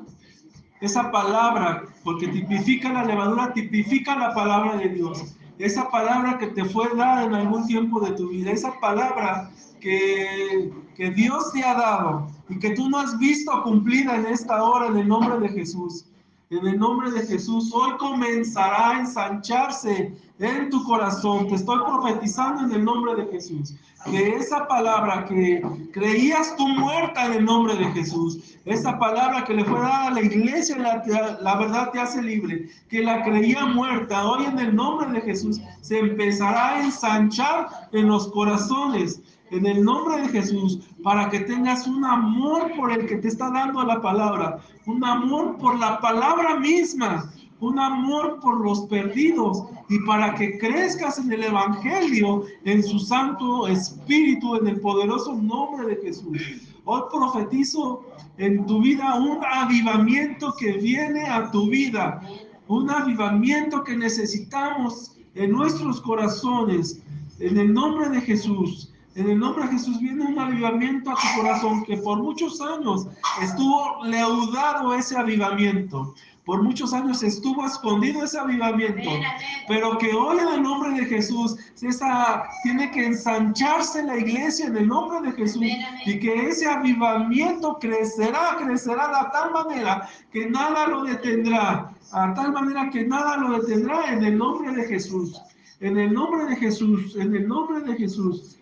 esa palabra, porque tipifica la levadura, tipifica la palabra de Dios. Esa palabra que te fue dada en algún tiempo de tu vida, esa palabra que Dios te ha dado y que tú no has visto cumplida en esta hora en el nombre de Jesús. En el nombre de Jesús, hoy comenzará a ensancharse en tu corazón. Te estoy profetizando en el nombre de Jesús. Que esa palabra que creías tú muerta en el nombre de Jesús, esa palabra que le fue dada a la iglesia, la verdad te hace libre, que la creía muerta, hoy en el nombre de Jesús se empezará a ensanchar en los corazones. En el nombre de Jesús, para que tengas un amor por el que te está dando la palabra, un amor por la palabra misma, un amor por los perdidos y para que crezcas en el Evangelio, en su Santo Espíritu, en el poderoso nombre de Jesús. Hoy profetizo en tu vida un avivamiento que viene a tu vida, un avivamiento que necesitamos en nuestros corazones, en el nombre de Jesús. En el nombre de Jesús viene un avivamiento a tu corazón que por muchos años estuvo leudado ese avivamiento. Por muchos años estuvo escondido ese avivamiento. Pero que hoy en el nombre de Jesús tiene que ensancharse la iglesia en el nombre de Jesús. Y que ese avivamiento crecerá de tal manera que nada lo detendrá. A tal manera que nada lo detendrá en el nombre de Jesús. En el nombre de Jesús. En el nombre de Jesús.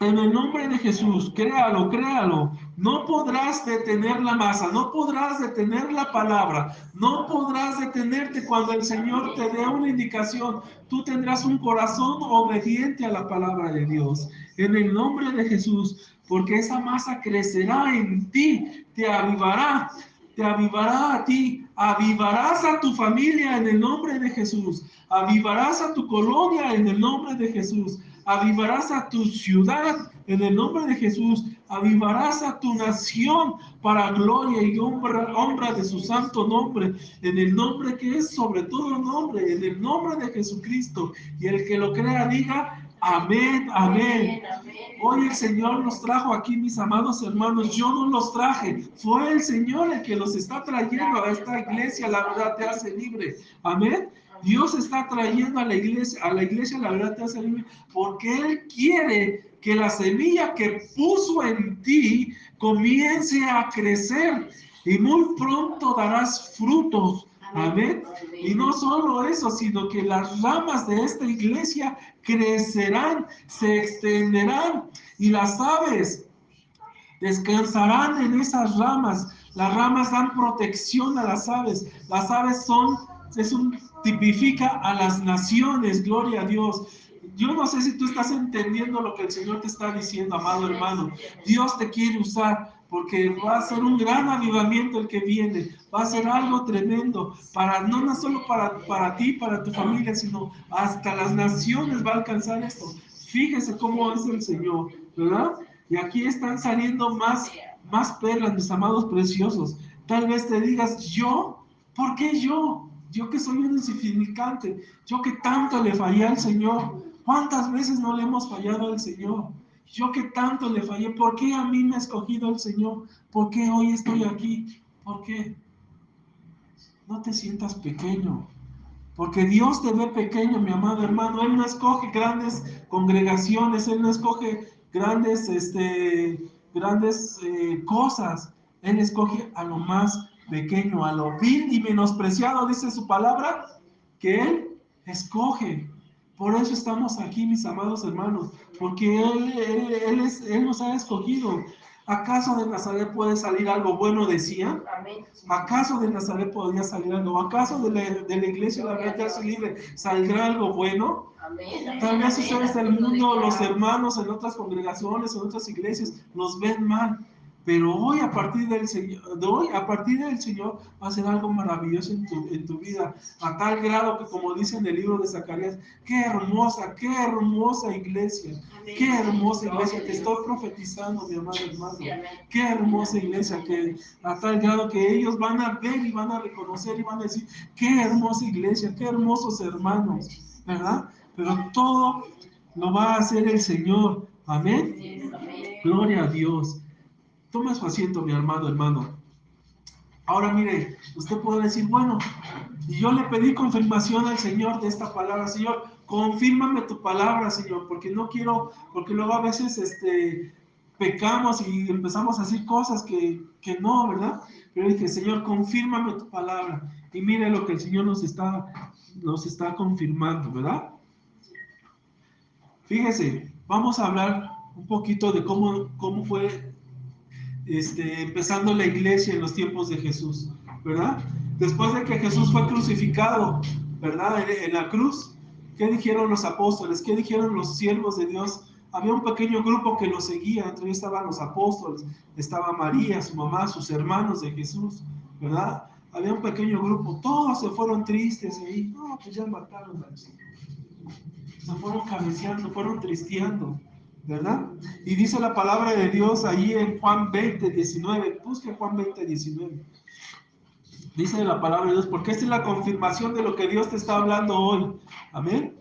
En el nombre de Jesús, créalo, créalo. No podrás detener la masa, no podrás detener la palabra, no podrás detenerte cuando el Señor te dé una indicación. Tú tendrás un corazón obediente a la palabra de Dios. En el nombre de Jesús, porque esa masa crecerá en ti, te avivará a ti, avivarás a tu familia en el nombre de Jesús, avivarás a tu colonia en el nombre de Jesús. Avivarás a tu ciudad en el nombre de Jesús. Avivarás a tu nación para gloria y honra de su santo nombre. En el nombre que es sobre todo nombre. En el nombre de Jesucristo. Y el que lo crea diga amén, amén. Hoy el Señor nos trajo aquí, mis amados hermanos. Yo no los traje. Fue el Señor el que los está trayendo a esta iglesia. La verdad te hace libre. Amén. Dios está trayendo a la iglesia la verdad te hace libre, porque Él quiere que la semilla que puso en ti comience a crecer y muy pronto darás frutos. Amén. Y no solo eso, sino que las ramas de esta iglesia crecerán, se extenderán y las aves descansarán en esas ramas. Las ramas dan protección a las aves. Las aves tipifica a las naciones, gloria a Dios. Yo no sé si tú estás entendiendo lo que el Señor te está diciendo, amado hermano. Dios te quiere usar porque va a ser un gran avivamiento el que viene. Va a ser algo tremendo, no solo para ti, para tu familia, sino hasta las naciones va a alcanzar esto. Fíjese cómo es el Señor, ¿verdad? Y aquí están saliendo más perlas, mis amados preciosos. Tal vez te digas, ¿yo? ¿Por qué yo? Yo que soy un insignificante, yo que tanto le fallé al Señor. ¿Cuántas veces no le hemos fallado al Señor? Yo que tanto le fallé, ¿por qué a mí me ha escogido el Señor? ¿Por qué hoy estoy aquí? ¿Por qué? No te sientas pequeño, porque Dios te ve pequeño, mi amado hermano. Él no escoge grandes congregaciones, Él no escoge grandes cosas. Él escoge a lo más pequeño, a lo vil y menospreciado, dice su palabra, que Él escoge. Por eso estamos aquí, mis amados hermanos, porque Él nos ha escogido. ¿Acaso de Nazaret puede salir algo bueno, decía? ¿Acaso de Nazaret podría salir algo? ¿Acaso de la iglesia la verdad libre saldrá algo bueno? Tal vez ustedes del mundo, los hermanos en otras congregaciones, en otras iglesias, los ven mal. Pero hoy a partir del Señor va a ser algo maravilloso en tu vida, a tal grado que, como dice en el libro de Zacarías, qué hermosa iglesia, qué hermosa iglesia, te estoy profetizando, mi amado hermano, qué hermosa iglesia, que a tal grado que ellos van a ver y van a reconocer y van a decir, qué hermosa iglesia, qué hermosos hermanos, ¿verdad? Pero todo lo va a hacer el Señor, amén, gloria a Dios. Toma su asiento, mi hermano. Ahora mire, usted puede decir, bueno, y yo le pedí confirmación al Señor de esta palabra. Señor, confírmame tu palabra, Señor, porque no quiero, porque luego a veces pecamos y empezamos a decir cosas que no, ¿verdad? Pero dije, Señor, confírmame tu palabra. Y mire lo que el Señor nos está confirmando, ¿verdad? Fíjese, vamos a hablar un poquito de cómo fue empezando la iglesia en los tiempos de Jesús, ¿verdad? Después de que Jesús fue crucificado, ¿verdad? En la cruz, ¿qué dijeron los apóstoles? ¿Qué dijeron los siervos de Dios? Había un pequeño grupo que lo seguía, entre ellos estaban los apóstoles, estaba María, su mamá, sus hermanos de Jesús, ¿verdad? Había un pequeño grupo, todos se fueron tristes ahí, no, pues ya mataron al Señor. Se fueron cabeceando, fueron tristeando, ¿verdad? Y dice la palabra de Dios ahí en Juan 20, 19. Busque Juan 20, 19. Dice la palabra de Dios, porque esta es la confirmación de lo que Dios te está hablando hoy. Amén.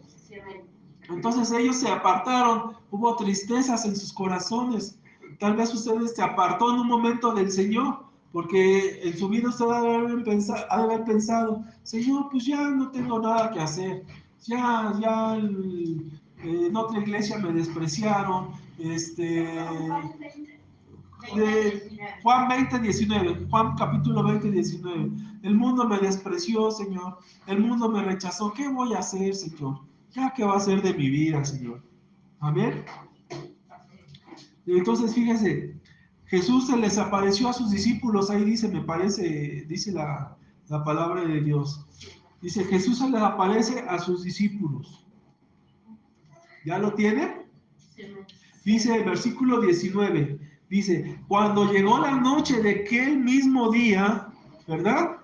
Entonces ellos se apartaron, hubo tristezas en sus corazones. Tal vez ustedes se apartó en un momento del Señor, porque en su vida usted ha de haber pensado, Señor, pues ya no tengo nada que hacer. Ya en otra iglesia me despreciaron. Juan 20, 19, Juan capítulo 20, 19. El mundo me despreció, Señor. El mundo me rechazó. ¿Qué voy a hacer, Señor? ¿Ya qué va a hacer de mi vida, Señor? Amén. Y entonces, fíjese, Jesús se les apareció a sus discípulos. Ahí dice, me parece, dice la palabra de Dios. Dice, Jesús se les aparece a sus discípulos. ¿Ya lo tiene? Dice el versículo 19, dice, cuando llegó la noche de aquel mismo día, ¿verdad?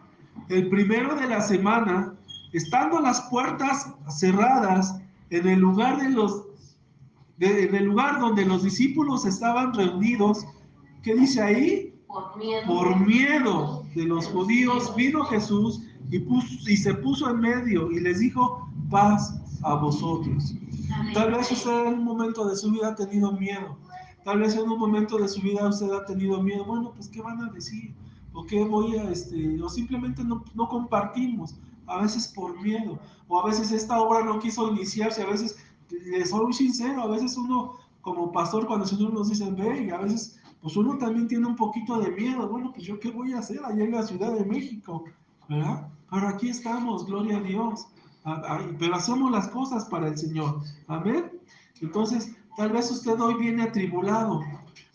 El primero de la semana, estando las puertas cerradas en el lugar en el lugar donde los discípulos estaban reunidos, ¿qué dice ahí? Por miedo de los judíos vino Jesús y se puso en medio y les dijo, paz a vosotros. Tal vez usted en un momento de su vida ha tenido miedo. Tal vez en un momento de su vida usted ha tenido miedo. Bueno, pues ¿qué van a decir? ¿O qué o simplemente no compartimos? A veces por miedo. O a veces esta obra no quiso iniciarse. A veces, les soy sincero, a veces uno como pastor cuando el Señor nos dice, ve, y a veces pues uno también tiene un poquito de miedo. Bueno, pues yo qué voy a hacer allá en la Ciudad de México, ¿verdad? Pero aquí estamos, gloria a Dios. Pero hacemos las cosas para el Señor. Amén. Entonces, tal vez usted hoy viene atribulado.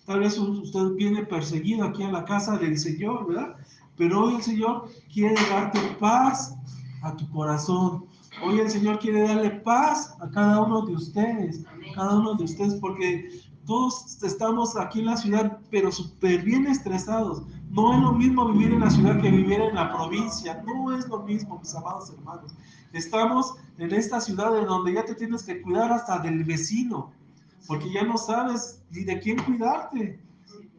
Tal vez usted viene perseguido aquí a la casa del Señor, ¿verdad? Pero hoy el Señor quiere darte paz a tu corazón. Hoy el Señor quiere darle paz a cada uno de ustedes. Cada uno de ustedes, porque todos estamos aquí en la ciudad, pero súper bien estresados. No es lo mismo vivir en la ciudad que vivir en la provincia. No es lo mismo, mis amados hermanos. Estamos en esta ciudad en donde ya te tienes que cuidar hasta del vecino, porque ya no sabes ni de quién cuidarte,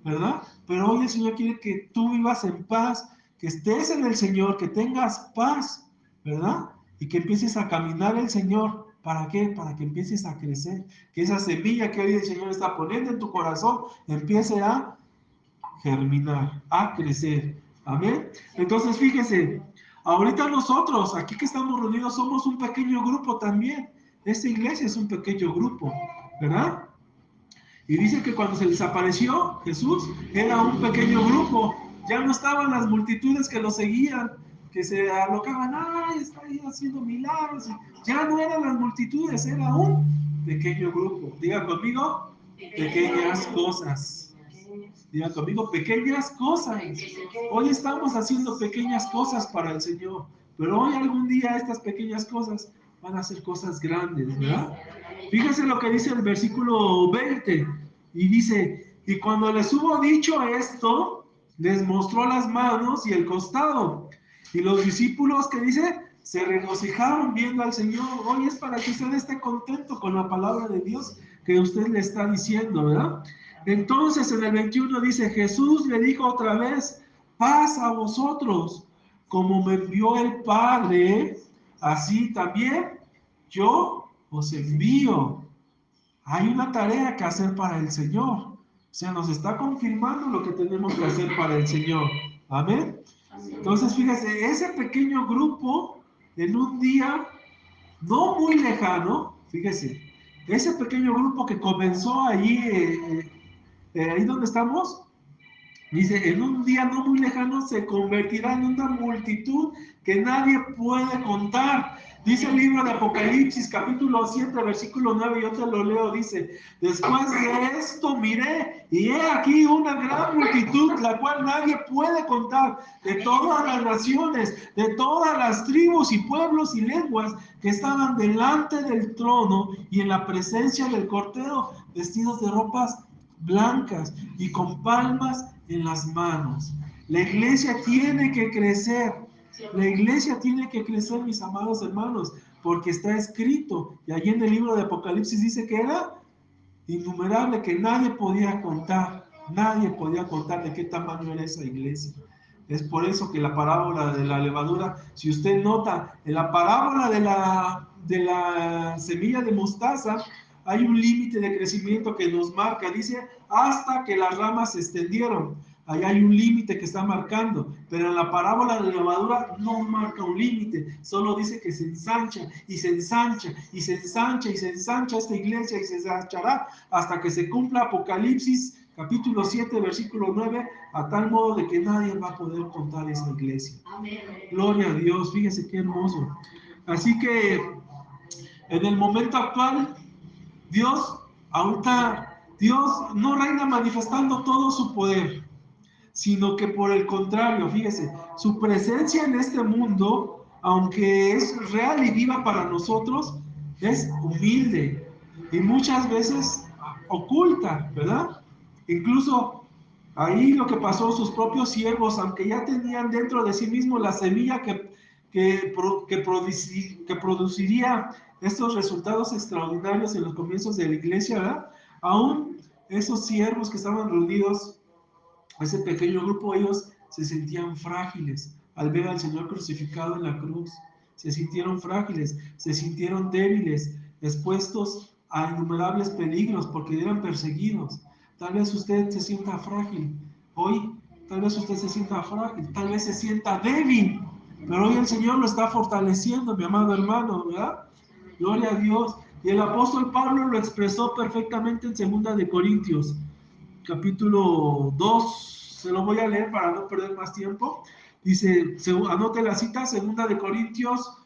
¿verdad? Pero hoy el Señor quiere que tú vivas en paz, que estés en el Señor, que tengas paz, ¿verdad? Y que empieces a caminar el Señor. ¿Para qué? Para que empieces a crecer. Que esa semilla que hoy el Señor está poniendo en tu corazón empiece a germinar, a crecer. Amén. Entonces, fíjese, ahorita nosotros, aquí que estamos reunidos, somos un pequeño grupo también. Esta iglesia es un pequeño grupo, ¿verdad? Y dice que cuando se les apareció Jesús, era un pequeño grupo. Ya no estaban las multitudes que lo seguían, que se alocaban, ¡ay, está ahí haciendo milagros! Ya no eran las multitudes, era un pequeño grupo. Diga conmigo, pequeñas cosas. Diga conmigo, pequeñas cosas. Hoy estamos haciendo pequeñas cosas para el Señor, pero hoy algún día estas pequeñas cosas van a ser cosas grandes, ¿verdad? Fíjese lo que dice el versículo 20, y dice, y cuando les hubo dicho esto, les mostró las manos y el costado, y los discípulos, que dice, se regocijaron viendo al Señor. Hoy es para que usted esté contento con la palabra de Dios que usted le está diciendo, ¿verdad? Entonces en el 21 dice, Jesús le dijo otra vez, paz a vosotros, como me envió el Padre, así también yo os envío. Hay una tarea que hacer para el Señor. O sea, nos está confirmando lo que tenemos que hacer para el Señor. Amén. Entonces, fíjese, ese pequeño grupo, en un día no muy lejano, fíjese, ese pequeño grupo que comenzó allí, ahí donde estamos, dice, en un día no muy lejano se convertirá en una multitud que nadie puede contar. Dice el libro de Apocalipsis, capítulo 7, versículo 9, yo te lo leo, dice, después de esto miré, y he aquí una gran multitud, la cual nadie puede contar, de todas las naciones, de todas las tribus y pueblos y lenguas, que estaban delante del trono y en la presencia del Cordero, vestidos de ropas blancas y con palmas en las manos. La iglesia tiene que crecer. La iglesia tiene que crecer, mis amados hermanos, porque está escrito, y allí en el libro de Apocalipsis dice que era innumerable, que nadie podía contar de qué tamaño era esa iglesia. Es por eso que la parábola de la levadura, si usted nota, en la parábola de la semilla de mostaza, hay un límite de crecimiento que nos marca, dice, hasta que las ramas se extendieron. Ahí hay un límite que está marcando, pero en la parábola de la levadura no marca un límite, solo dice que se ensancha y se ensancha y se ensancha y se ensancha esta iglesia y se ensanchará hasta que se cumpla Apocalipsis capítulo 7, versículo 9, a tal modo de que nadie va a poder contar esa iglesia. Gloria a Dios, fíjese qué hermoso. Así que en el momento actual, Dios no reina manifestando todo su poder, sino que por el contrario, fíjese, su presencia en este mundo, aunque es real y viva para nosotros, es humilde y muchas veces oculta, ¿verdad? Incluso ahí lo que pasó, sus propios siervos, aunque ya tenían dentro de sí mismos la semilla que produciría estos resultados extraordinarios en los comienzos de la iglesia, ¿verdad? Aún esos siervos que estaban reunidos, ese pequeño grupo, ellos se sentían frágiles al ver al Señor crucificado en la cruz. Se sintieron frágiles, se sintieron débiles, expuestos a innumerables peligros porque eran perseguidos. Tal vez usted se sienta frágil hoy, tal vez usted se sienta frágil, tal vez se sienta débil, pero hoy el Señor lo está fortaleciendo, mi amado hermano, ¿verdad? Gloria a Dios. Y el apóstol Pablo lo expresó perfectamente en 2 de Corintios, capítulo 2, se lo voy a leer para no perder más tiempo. Dice, anote la cita, 2 de Corintios,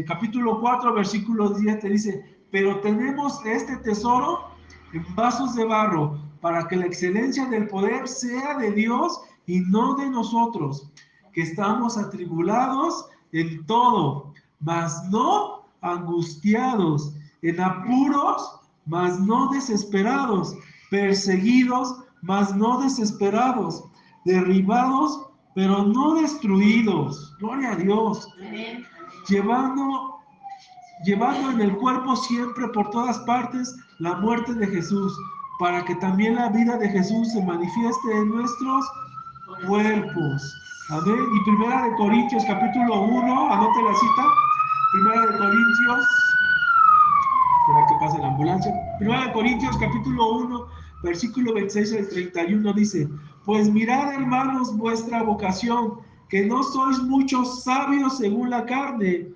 capítulo 4, versículo 10, te dice, pero tenemos este tesoro en vasos de barro, para que la excelencia del poder sea de Dios y no de nosotros, que estamos atribulados en todo, mas no angustiados, en apuros, mas no desesperados, perseguidos, mas no desesperados, derribados, pero no destruidos. Gloria a Dios. Amén. Llevando en el cuerpo siempre por todas partes la muerte de Jesús, para que también la vida de Jesús se manifieste en nuestros cuerpos. Amén. Y Primera de Corintios, capítulo 1, anote la cita. Primera de Corintios, para que pase la ambulancia. Primera de Corintios, capítulo 1, versículo 26 al 31 dice: Pues mirad, hermanos, vuestra vocación, que no sois muchos sabios según la carne,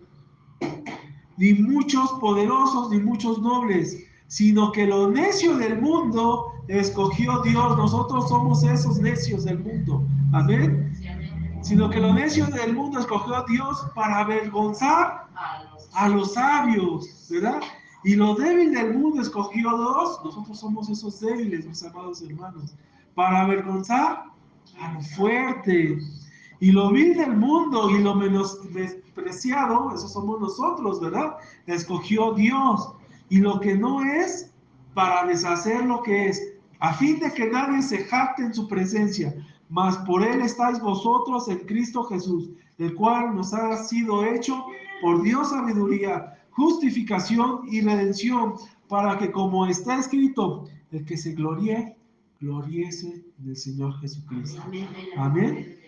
ni muchos poderosos, ni muchos nobles, sino que lo necio del mundo escogió Dios. Nosotros somos esos necios del mundo. Amén. Sino que lo necio del mundo escogió Dios para avergonzar a los sabios, ¿verdad? Y lo débil del mundo escogió Dios. Nosotros somos esos débiles, mis amados hermanos, para avergonzar a lo fuerte. Y lo vil del mundo y lo menospreciado, eso somos nosotros, ¿verdad? Escogió Dios. Y lo que no es, para deshacer lo que es, a fin de que nadie se jacte en su presencia. Mas por él estáis vosotros en Cristo Jesús, el cual nos ha sido hecho por Dios sabiduría, justificación y redención, para que, como está escrito, el que se gloríe, gloriese en el Señor Jesucristo. Amén.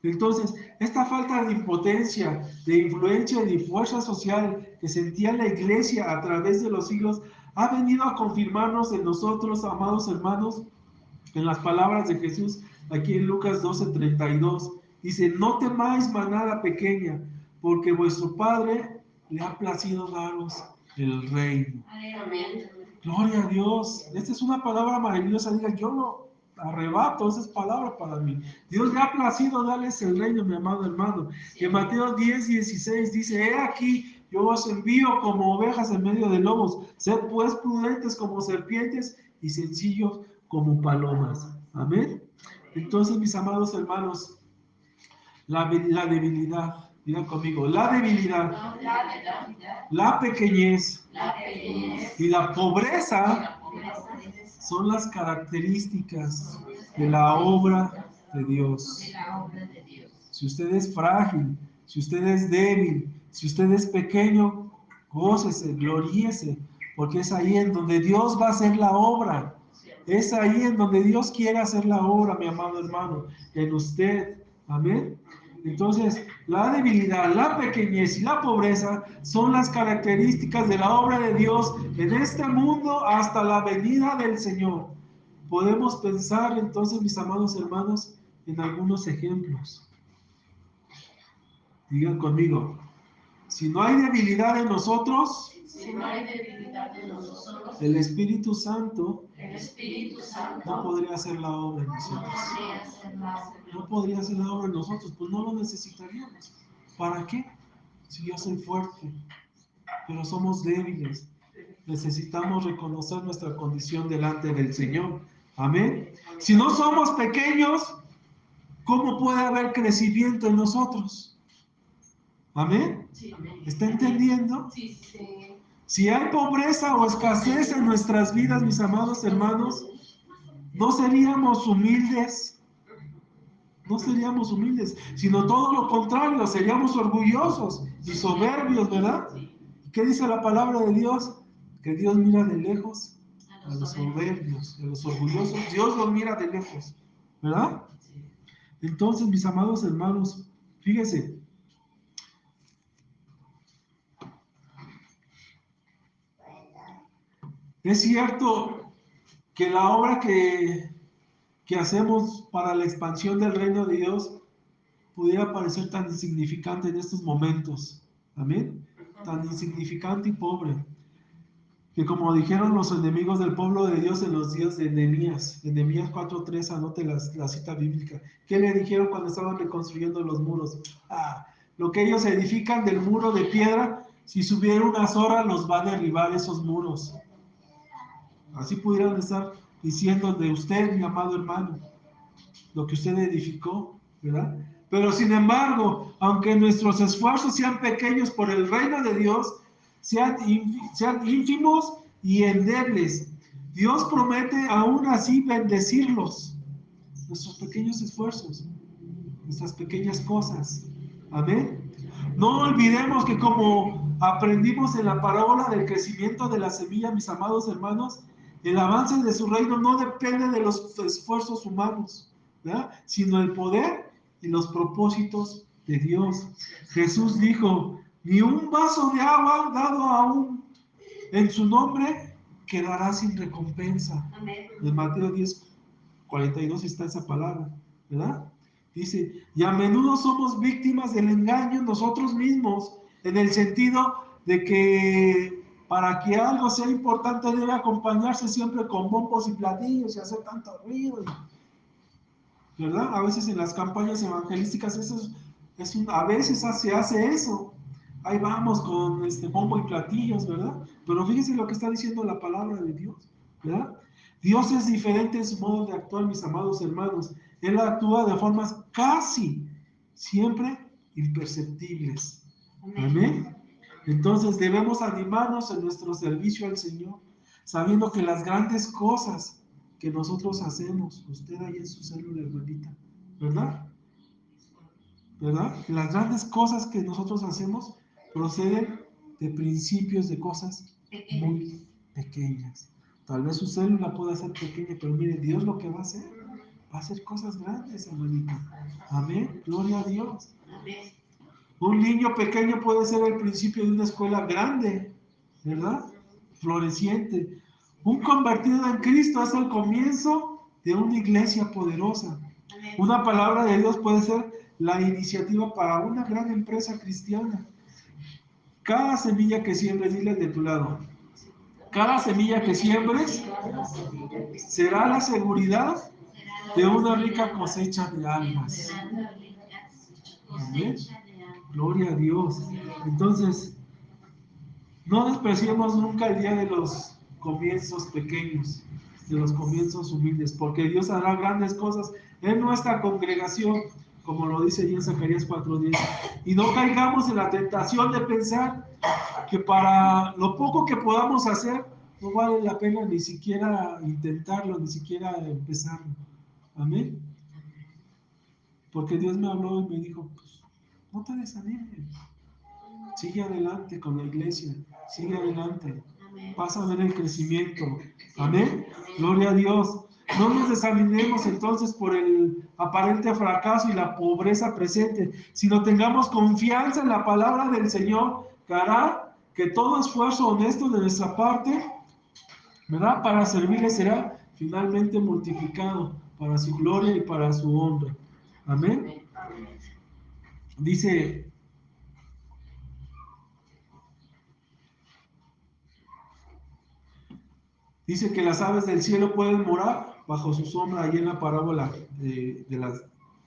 Entonces, esta falta de impotencia, de influencia y de fuerza social que sentía la iglesia a través de los siglos, ha venido a confirmarnos en nosotros, amados hermanos, en las palabras de Jesús, aquí en Lucas 12:32. Dice: no temáis, manada pequeña, porque vuestro Padre le ha placido daros el reino. Amén. Gloria a Dios. Esta es una palabra maravillosa. Diga, yo lo arrebato, esa es palabra para mí. Dios le ha placido darles el reino, mi amado hermano. Sí. En Mateo 10:16 dice: he aquí, yo os envío como ovejas en medio de lobos. Sed pues prudentes como serpientes y sencillos como palomas. Amén. Entonces, mis amados hermanos, la debilidad, digan conmigo, la debilidad, la pequeñez y la pobreza son las características de la obra de Dios. Si usted es frágil, si usted es débil, si usted es pequeño, gócese, gloríese, porque es ahí en donde Dios va a hacer la obra. Es ahí en donde Dios quiere hacer la obra, mi amado hermano, en usted. Amén. Entonces, la debilidad, la pequeñez y la pobreza son las características de la obra de Dios en este mundo hasta la venida del Señor. Podemos pensar entonces, mis amados hermanos, en algunos ejemplos. Digan conmigo: si no hay debilidad en nosotros, el Espíritu Santo no podría hacer la obra en nosotros. No podría hacer la obra en nosotros, pues no lo necesitaríamos. ¿Para qué? Si yo soy fuerte, pero somos débiles. Necesitamos reconocer nuestra condición delante del Señor. Amén. Si no somos pequeños, ¿cómo puede haber crecimiento en nosotros? Amén. ¿Está entendiendo? Si hay pobreza o escasez en nuestras vidas, mis amados hermanos, no seríamos humildes. No seríamos humildes, sino todo lo contrario, seríamos orgullosos y soberbios, ¿verdad? ¿Qué dice la palabra de Dios? Que Dios mira de lejos a los soberbios, a los orgullosos. Dios los mira de lejos, ¿verdad? Entonces, mis amados hermanos, fíjense. Es cierto que la obra que hacemos para la expansión del reino de Dios pudiera parecer tan insignificante en estos momentos. Amén. Tan insignificante y pobre. Que como dijeron los enemigos del pueblo de Dios en los días de Nehemías. En Nehemías 4:3, anote la cita bíblica. ¿Qué le dijeron cuando estaban reconstruyendo los muros? Lo que ellos edifican del muro de piedra, si subiera unas horas los va a derribar esos muros. Así pudieran estar diciendo de usted, mi amado hermano, lo que usted edificó, ¿verdad? Pero sin embargo, aunque nuestros esfuerzos sean pequeños por el reino de Dios, sean ínfimos y endebles, Dios promete aún así bendecirlos. Nuestros pequeños esfuerzos, nuestras pequeñas cosas. Amén. No olvidemos que, como aprendimos en la parábola del crecimiento de la semilla, mis amados hermanos, el avance de su reino no depende de los esfuerzos humanos. ¿verdad? Sino el poder y los propósitos de Dios. Jesús dijo, ni un vaso de agua dado aún en su nombre quedará sin recompensa. En Mateo 10:42 está esa palabra, ¿verdad? Dice, y a menudo somos víctimas del engaño nosotros mismos, en el sentido de que para que algo sea importante debe acompañarse siempre con bombos y platillos y hacer tanto ruido, ¿verdad? A veces en las campañas evangelísticas a veces se hace eso. Ahí vamos con bombo y platillos, ¿verdad? Pero fíjense lo que está diciendo la palabra de Dios, ¿verdad? Dios es diferente en su modo de actuar, mis amados hermanos. Él actúa de formas casi siempre imperceptibles. Amén. Entonces debemos animarnos en nuestro servicio al Señor, sabiendo que las grandes cosas que nosotros hacemos, usted ahí en su célula, hermanita, ¿verdad? ¿Verdad? Las grandes cosas que nosotros hacemos proceden de principios de cosas muy pequeñas. Tal vez su célula pueda ser pequeña, pero mire, Dios lo que va a hacer cosas grandes, hermanita. Amén, gloria a Dios. Un niño pequeño puede ser el principio de una escuela grande, ¿verdad? Floreciente. Un convertido en Cristo es el comienzo de una iglesia poderosa. Una palabra de Dios puede ser la iniciativa para una gran empresa cristiana. Cada semilla que siembres, dile de tu lado, cada semilla que siembres será la seguridad de una rica cosecha de almas. Amén. Gloria a Dios. Entonces, no despreciemos nunca el día de los comienzos pequeños, de los comienzos humildes, porque Dios hará grandes cosas en nuestra congregación, como lo dice ahí en Zacarías 4:10. Y no caigamos en la tentación de pensar que para lo poco que podamos hacer, no vale la pena ni siquiera intentarlo, ni siquiera empezarlo. Amén. Porque Dios me habló y me dijo, pues, no te desanimes. Sigue adelante con la iglesia, sigue adelante. Vas a ver el crecimiento. Amén. Gloria a Dios. No nos desanimemos entonces por el aparente fracaso y la pobreza presente, sino tengamos confianza en la palabra del Señor, que hará que todo esfuerzo honesto de nuestra parte, ¿verdad?, para servirle será finalmente multiplicado para su gloria y para su honra. Amén. Dice que las aves del cielo pueden morar bajo su sombra, ahí en la parábola de la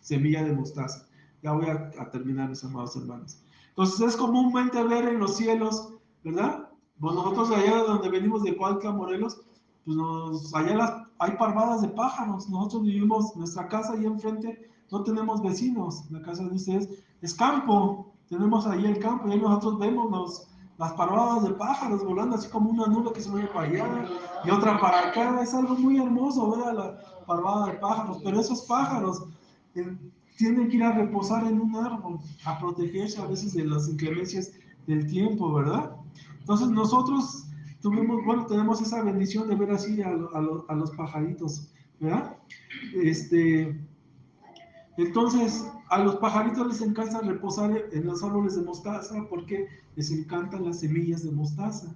semilla de mostaza. Ya voy a terminar, mis amados hermanos. Entonces es comúnmente ver en los cielos, ¿verdad? Bueno, nosotros allá de donde venimos de Cuautla, Morelos, pues allá hay parvadas de pájaros. Nosotros vivimos, nuestra casa ahí enfrente, no tenemos vecinos. La casa de ustedes es campo. Tenemos ahí el campo y ahí nosotros vemos las parvadas de pájaros volando así como una nube que se mueve para allá y otra para acá. Es algo muy hermoso ver a la parvada de pájaros, pero esos pájaros tienen que ir a reposar en un árbol, a protegerse a veces de las inclemencias del tiempo, ¿verdad? Entonces nosotros tenemos esa bendición de ver así a los pajaritos, ¿verdad? Entonces, a los pajaritos les encanta reposar en los árboles de mostaza porque les encantan las semillas de mostaza,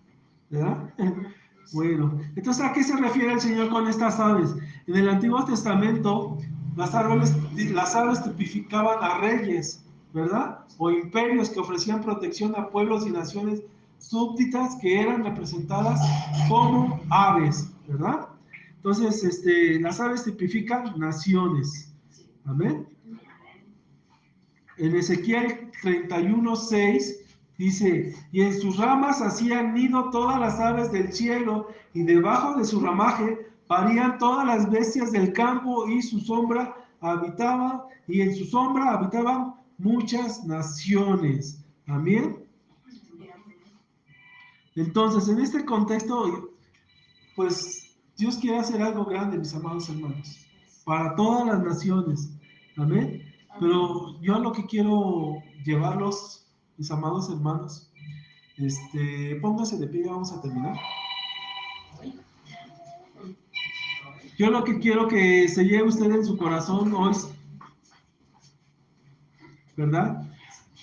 ¿verdad? Bueno, entonces, ¿a qué se refiere el Señor con estas aves? En el Antiguo Testamento, las aves tipificaban a reyes, ¿verdad? O imperios que ofrecían protección a pueblos y naciones súbditas que eran representadas como aves, ¿verdad? Entonces, las aves tipifican naciones. Amén. En Ezequiel 31:6 dice, y en sus ramas hacían nido todas las aves del cielo, y debajo de su ramaje parían todas las bestias del campo, y su sombra habitaba, y en su sombra habitaban muchas naciones. Amén. Entonces, en este contexto, pues Dios quiere hacer algo grande, mis amados hermanos, para todas las naciones. Amén. Pero yo a lo que quiero llevarlos, mis amados hermanos, pónganse de pie, vamos a terminar. Yo lo que quiero que se lleve usted en su corazón hoy, ¿verdad?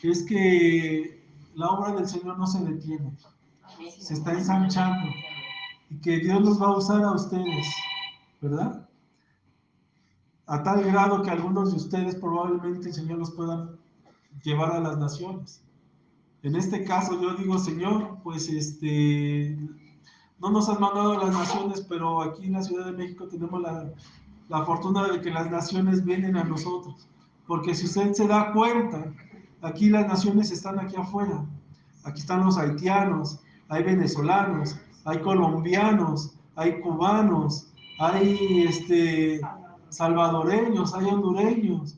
Es que la obra del Señor no se detiene, se está ensanchando y que Dios los va a usar a ustedes, ¿verdad? A tal grado que algunos de ustedes probablemente el Señor los pueda llevar a las naciones. En este caso yo digo, Señor, pues no nos han mandado a las naciones, pero aquí en la Ciudad de México tenemos la fortuna de que las naciones vienen a nosotros. Porque si usted se da cuenta, aquí las naciones están aquí afuera. Aquí están los haitianos, hay venezolanos, hay colombianos, hay cubanos, hay salvadoreños, hay hondureños.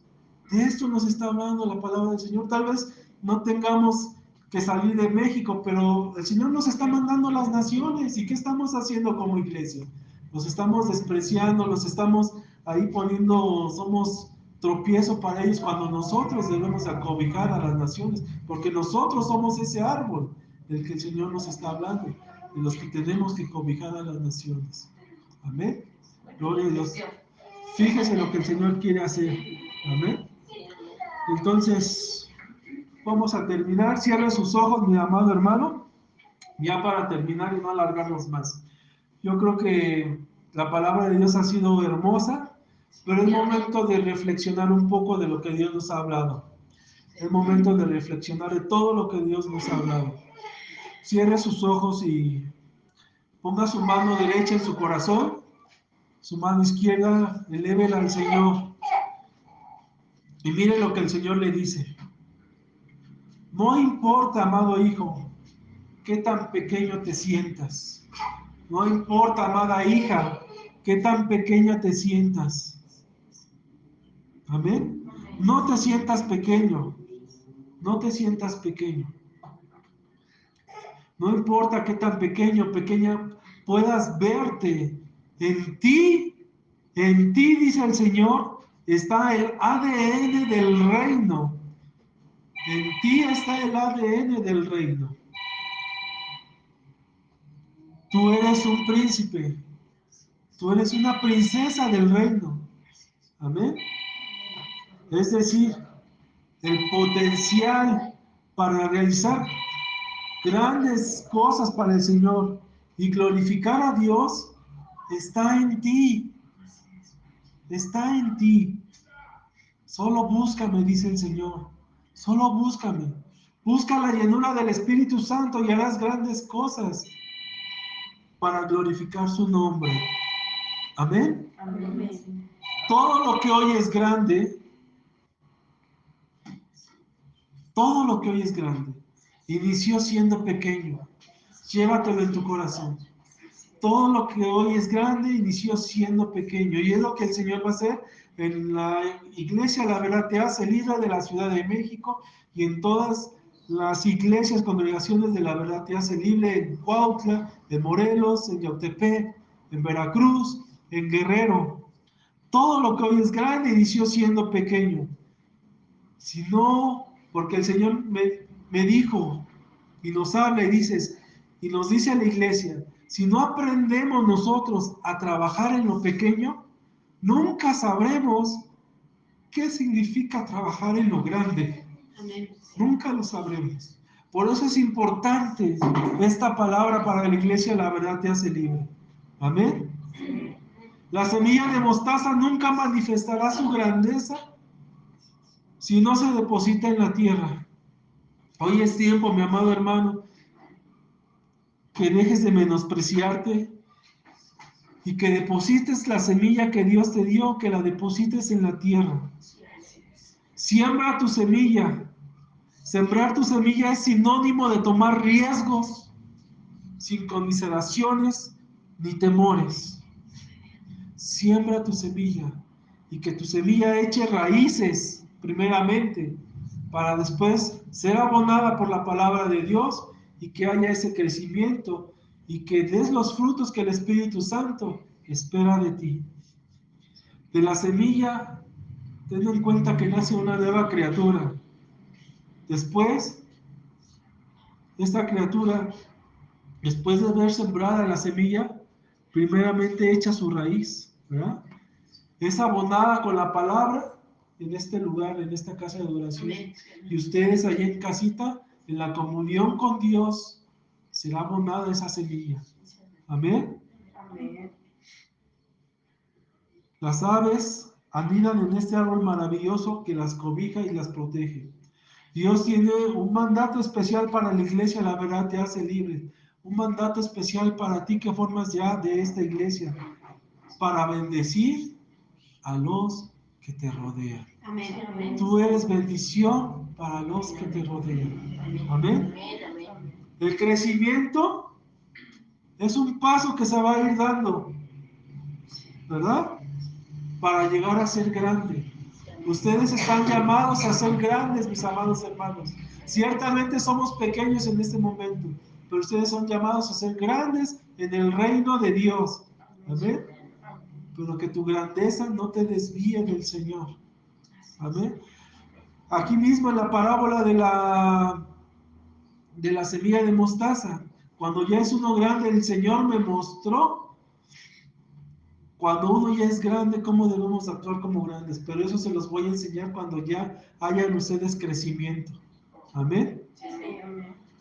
De esto nos está hablando la palabra del Señor. Tal vez no tengamos que salir de México, pero el Señor nos está mandando a las naciones. ¿Y qué estamos haciendo como iglesia? Los estamos despreciando, los estamos ahí poniendo, somos tropiezo para ellos cuando nosotros debemos acobijar a las naciones, porque nosotros somos ese árbol del que el Señor nos está hablando, de los que tenemos que cobijar a las naciones. Amén. Gloria a Dios. Fíjese lo que el Señor quiere hacer. Amén. Entonces, vamos a terminar. Cierre sus ojos, mi amado hermano, ya para terminar y no alargarnos más. Yo creo que la palabra de Dios ha sido hermosa, pero es momento de reflexionar un poco de lo que Dios nos ha hablado. Es momento de reflexionar de todo lo que Dios nos ha hablado. Cierre sus ojos y ponga su mano derecha en su corazón, su mano izquierda, elévela al Señor. Y mire lo que el Señor le dice. No importa, amado hijo, qué tan pequeño te sientas. No importa, amada hija, qué tan pequeña te sientas. Amén. No te sientas pequeño. No te sientas pequeño. No importa qué tan pequeño, pequeña puedas verte. En ti, dice el Señor, está el ADN del reino. En ti está el ADN del reino. Tú eres un príncipe. Tú eres una princesa del reino. Amén. Es decir, el potencial para realizar grandes cosas para el Señor y glorificar a Dios está en ti. Está en ti. Solo búscame, dice el Señor. Solo búscame. Busca la llenura del Espíritu Santo y harás grandes cosas para glorificar su nombre. Amén. Amén. Todo lo que hoy es grande, todo lo que hoy es grande, inició siendo pequeño. Llévatelo en tu corazón. Todo lo que hoy es grande inició siendo pequeño. Y es lo que el Señor va a hacer en la iglesia, la verdad, te hace líder de la Ciudad de México y en todas las iglesias, congregaciones de la verdad te hace libre en Cuautla, en Morelos, en Yautepec, en Veracruz, en Guerrero. Todo lo que hoy es grande inició siendo pequeño. Si no, porque el Señor me dijo y nos habla y dices, y nos dice a la iglesia, si no aprendemos nosotros a trabajar en lo pequeño, nunca sabremos qué significa trabajar en lo grande. Amén. Nunca lo sabremos. Por eso es importante esta palabra para la iglesia, la verdad te hace libre. Amén. La semilla de mostaza nunca manifestará su grandeza si no se deposita en la tierra. Hoy es tiempo, mi amado hermano, que dejes de menospreciarte y que deposites la semilla que Dios te dio, que la deposites en la tierra. Siembra tu semilla. Sembrar tu semilla es sinónimo de tomar riesgos sin conmiseraciones ni temores. Siembra tu semilla y que tu semilla eche raíces primeramente para después ser abonada por la palabra de Dios y que haya ese crecimiento y que des los frutos que el Espíritu Santo espera de ti. De la semilla, ten en cuenta que nace una nueva criatura. Después, esta criatura, después de haber sembrada la semilla, primeramente echa su raíz. ¿verdad? Es abonada con la palabra en este lugar, en esta casa de adoración. Y ustedes allá en casita, en la comunión con Dios, será abonada esa semilla. Amén. Amén. Las aves anidan en este árbol maravilloso que las cobija y las protege. Dios tiene un mandato especial para la iglesia, la verdad te hace libre. Un mandato especial para ti que formas ya de esta iglesia, para bendecir a los que te rodean. Amén. Amén. Tú eres bendición para los que te rodean. Amén. El crecimiento es un paso que se va a ir dando, ¿verdad? Para llegar a ser grande. Ustedes están llamados a ser grandes, mis amados hermanos. Ciertamente somos pequeños en este momento, pero ustedes son llamados a ser grandes en el reino de Dios. Amén. Pero que tu grandeza no te desvíe del Señor. Amén. Aquí mismo en la parábola de la semilla de mostaza, cuando ya es uno grande, el Señor me mostró cuando uno ya es grande, cómo debemos actuar como grandes. Pero eso se los voy a enseñar cuando ya hayan ustedes crecimiento. Amén.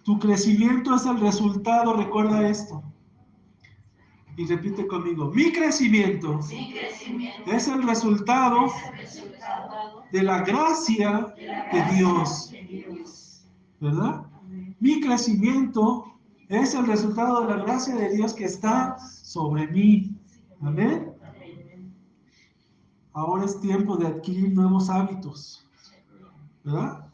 Tu crecimiento es el resultado, recuerda esto. Y repite conmigo, mi crecimiento es el resultado de la gracia de Dios. ¿Verdad? Mi crecimiento es el resultado de la gracia de Dios que está sobre mí. Amén. Ahora es tiempo de adquirir nuevos hábitos, ¿verdad?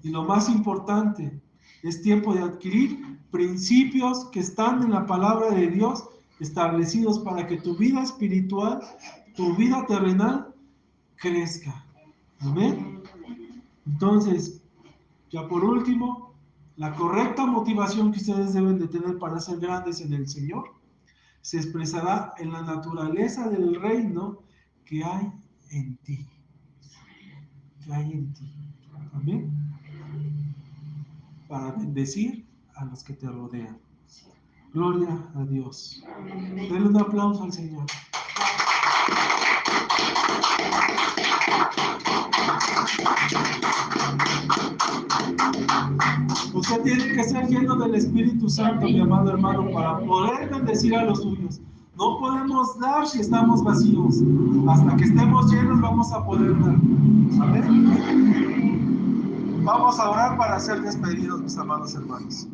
Y lo más importante, es tiempo de adquirir principios que están en la palabra de Dios, establecidos para que tu vida espiritual, tu vida terrenal, crezca. Amén. Entonces, ya por último, la correcta motivación que ustedes deben de tener para ser grandes en el Señor se expresará en la naturaleza del reino que hay en ti. Que hay en ti. Amén. Para bendecir a los que te rodean. Gloria a Dios. Denle un aplauso al Señor. Usted tiene que ser lleno del Espíritu Santo, mi amado hermano, para poder bendecir a los suyos. No podemos dar si estamos vacíos. Hasta que estemos llenos vamos a poder dar. Amén. Vamos a orar para ser despedidos, mis amados hermanos.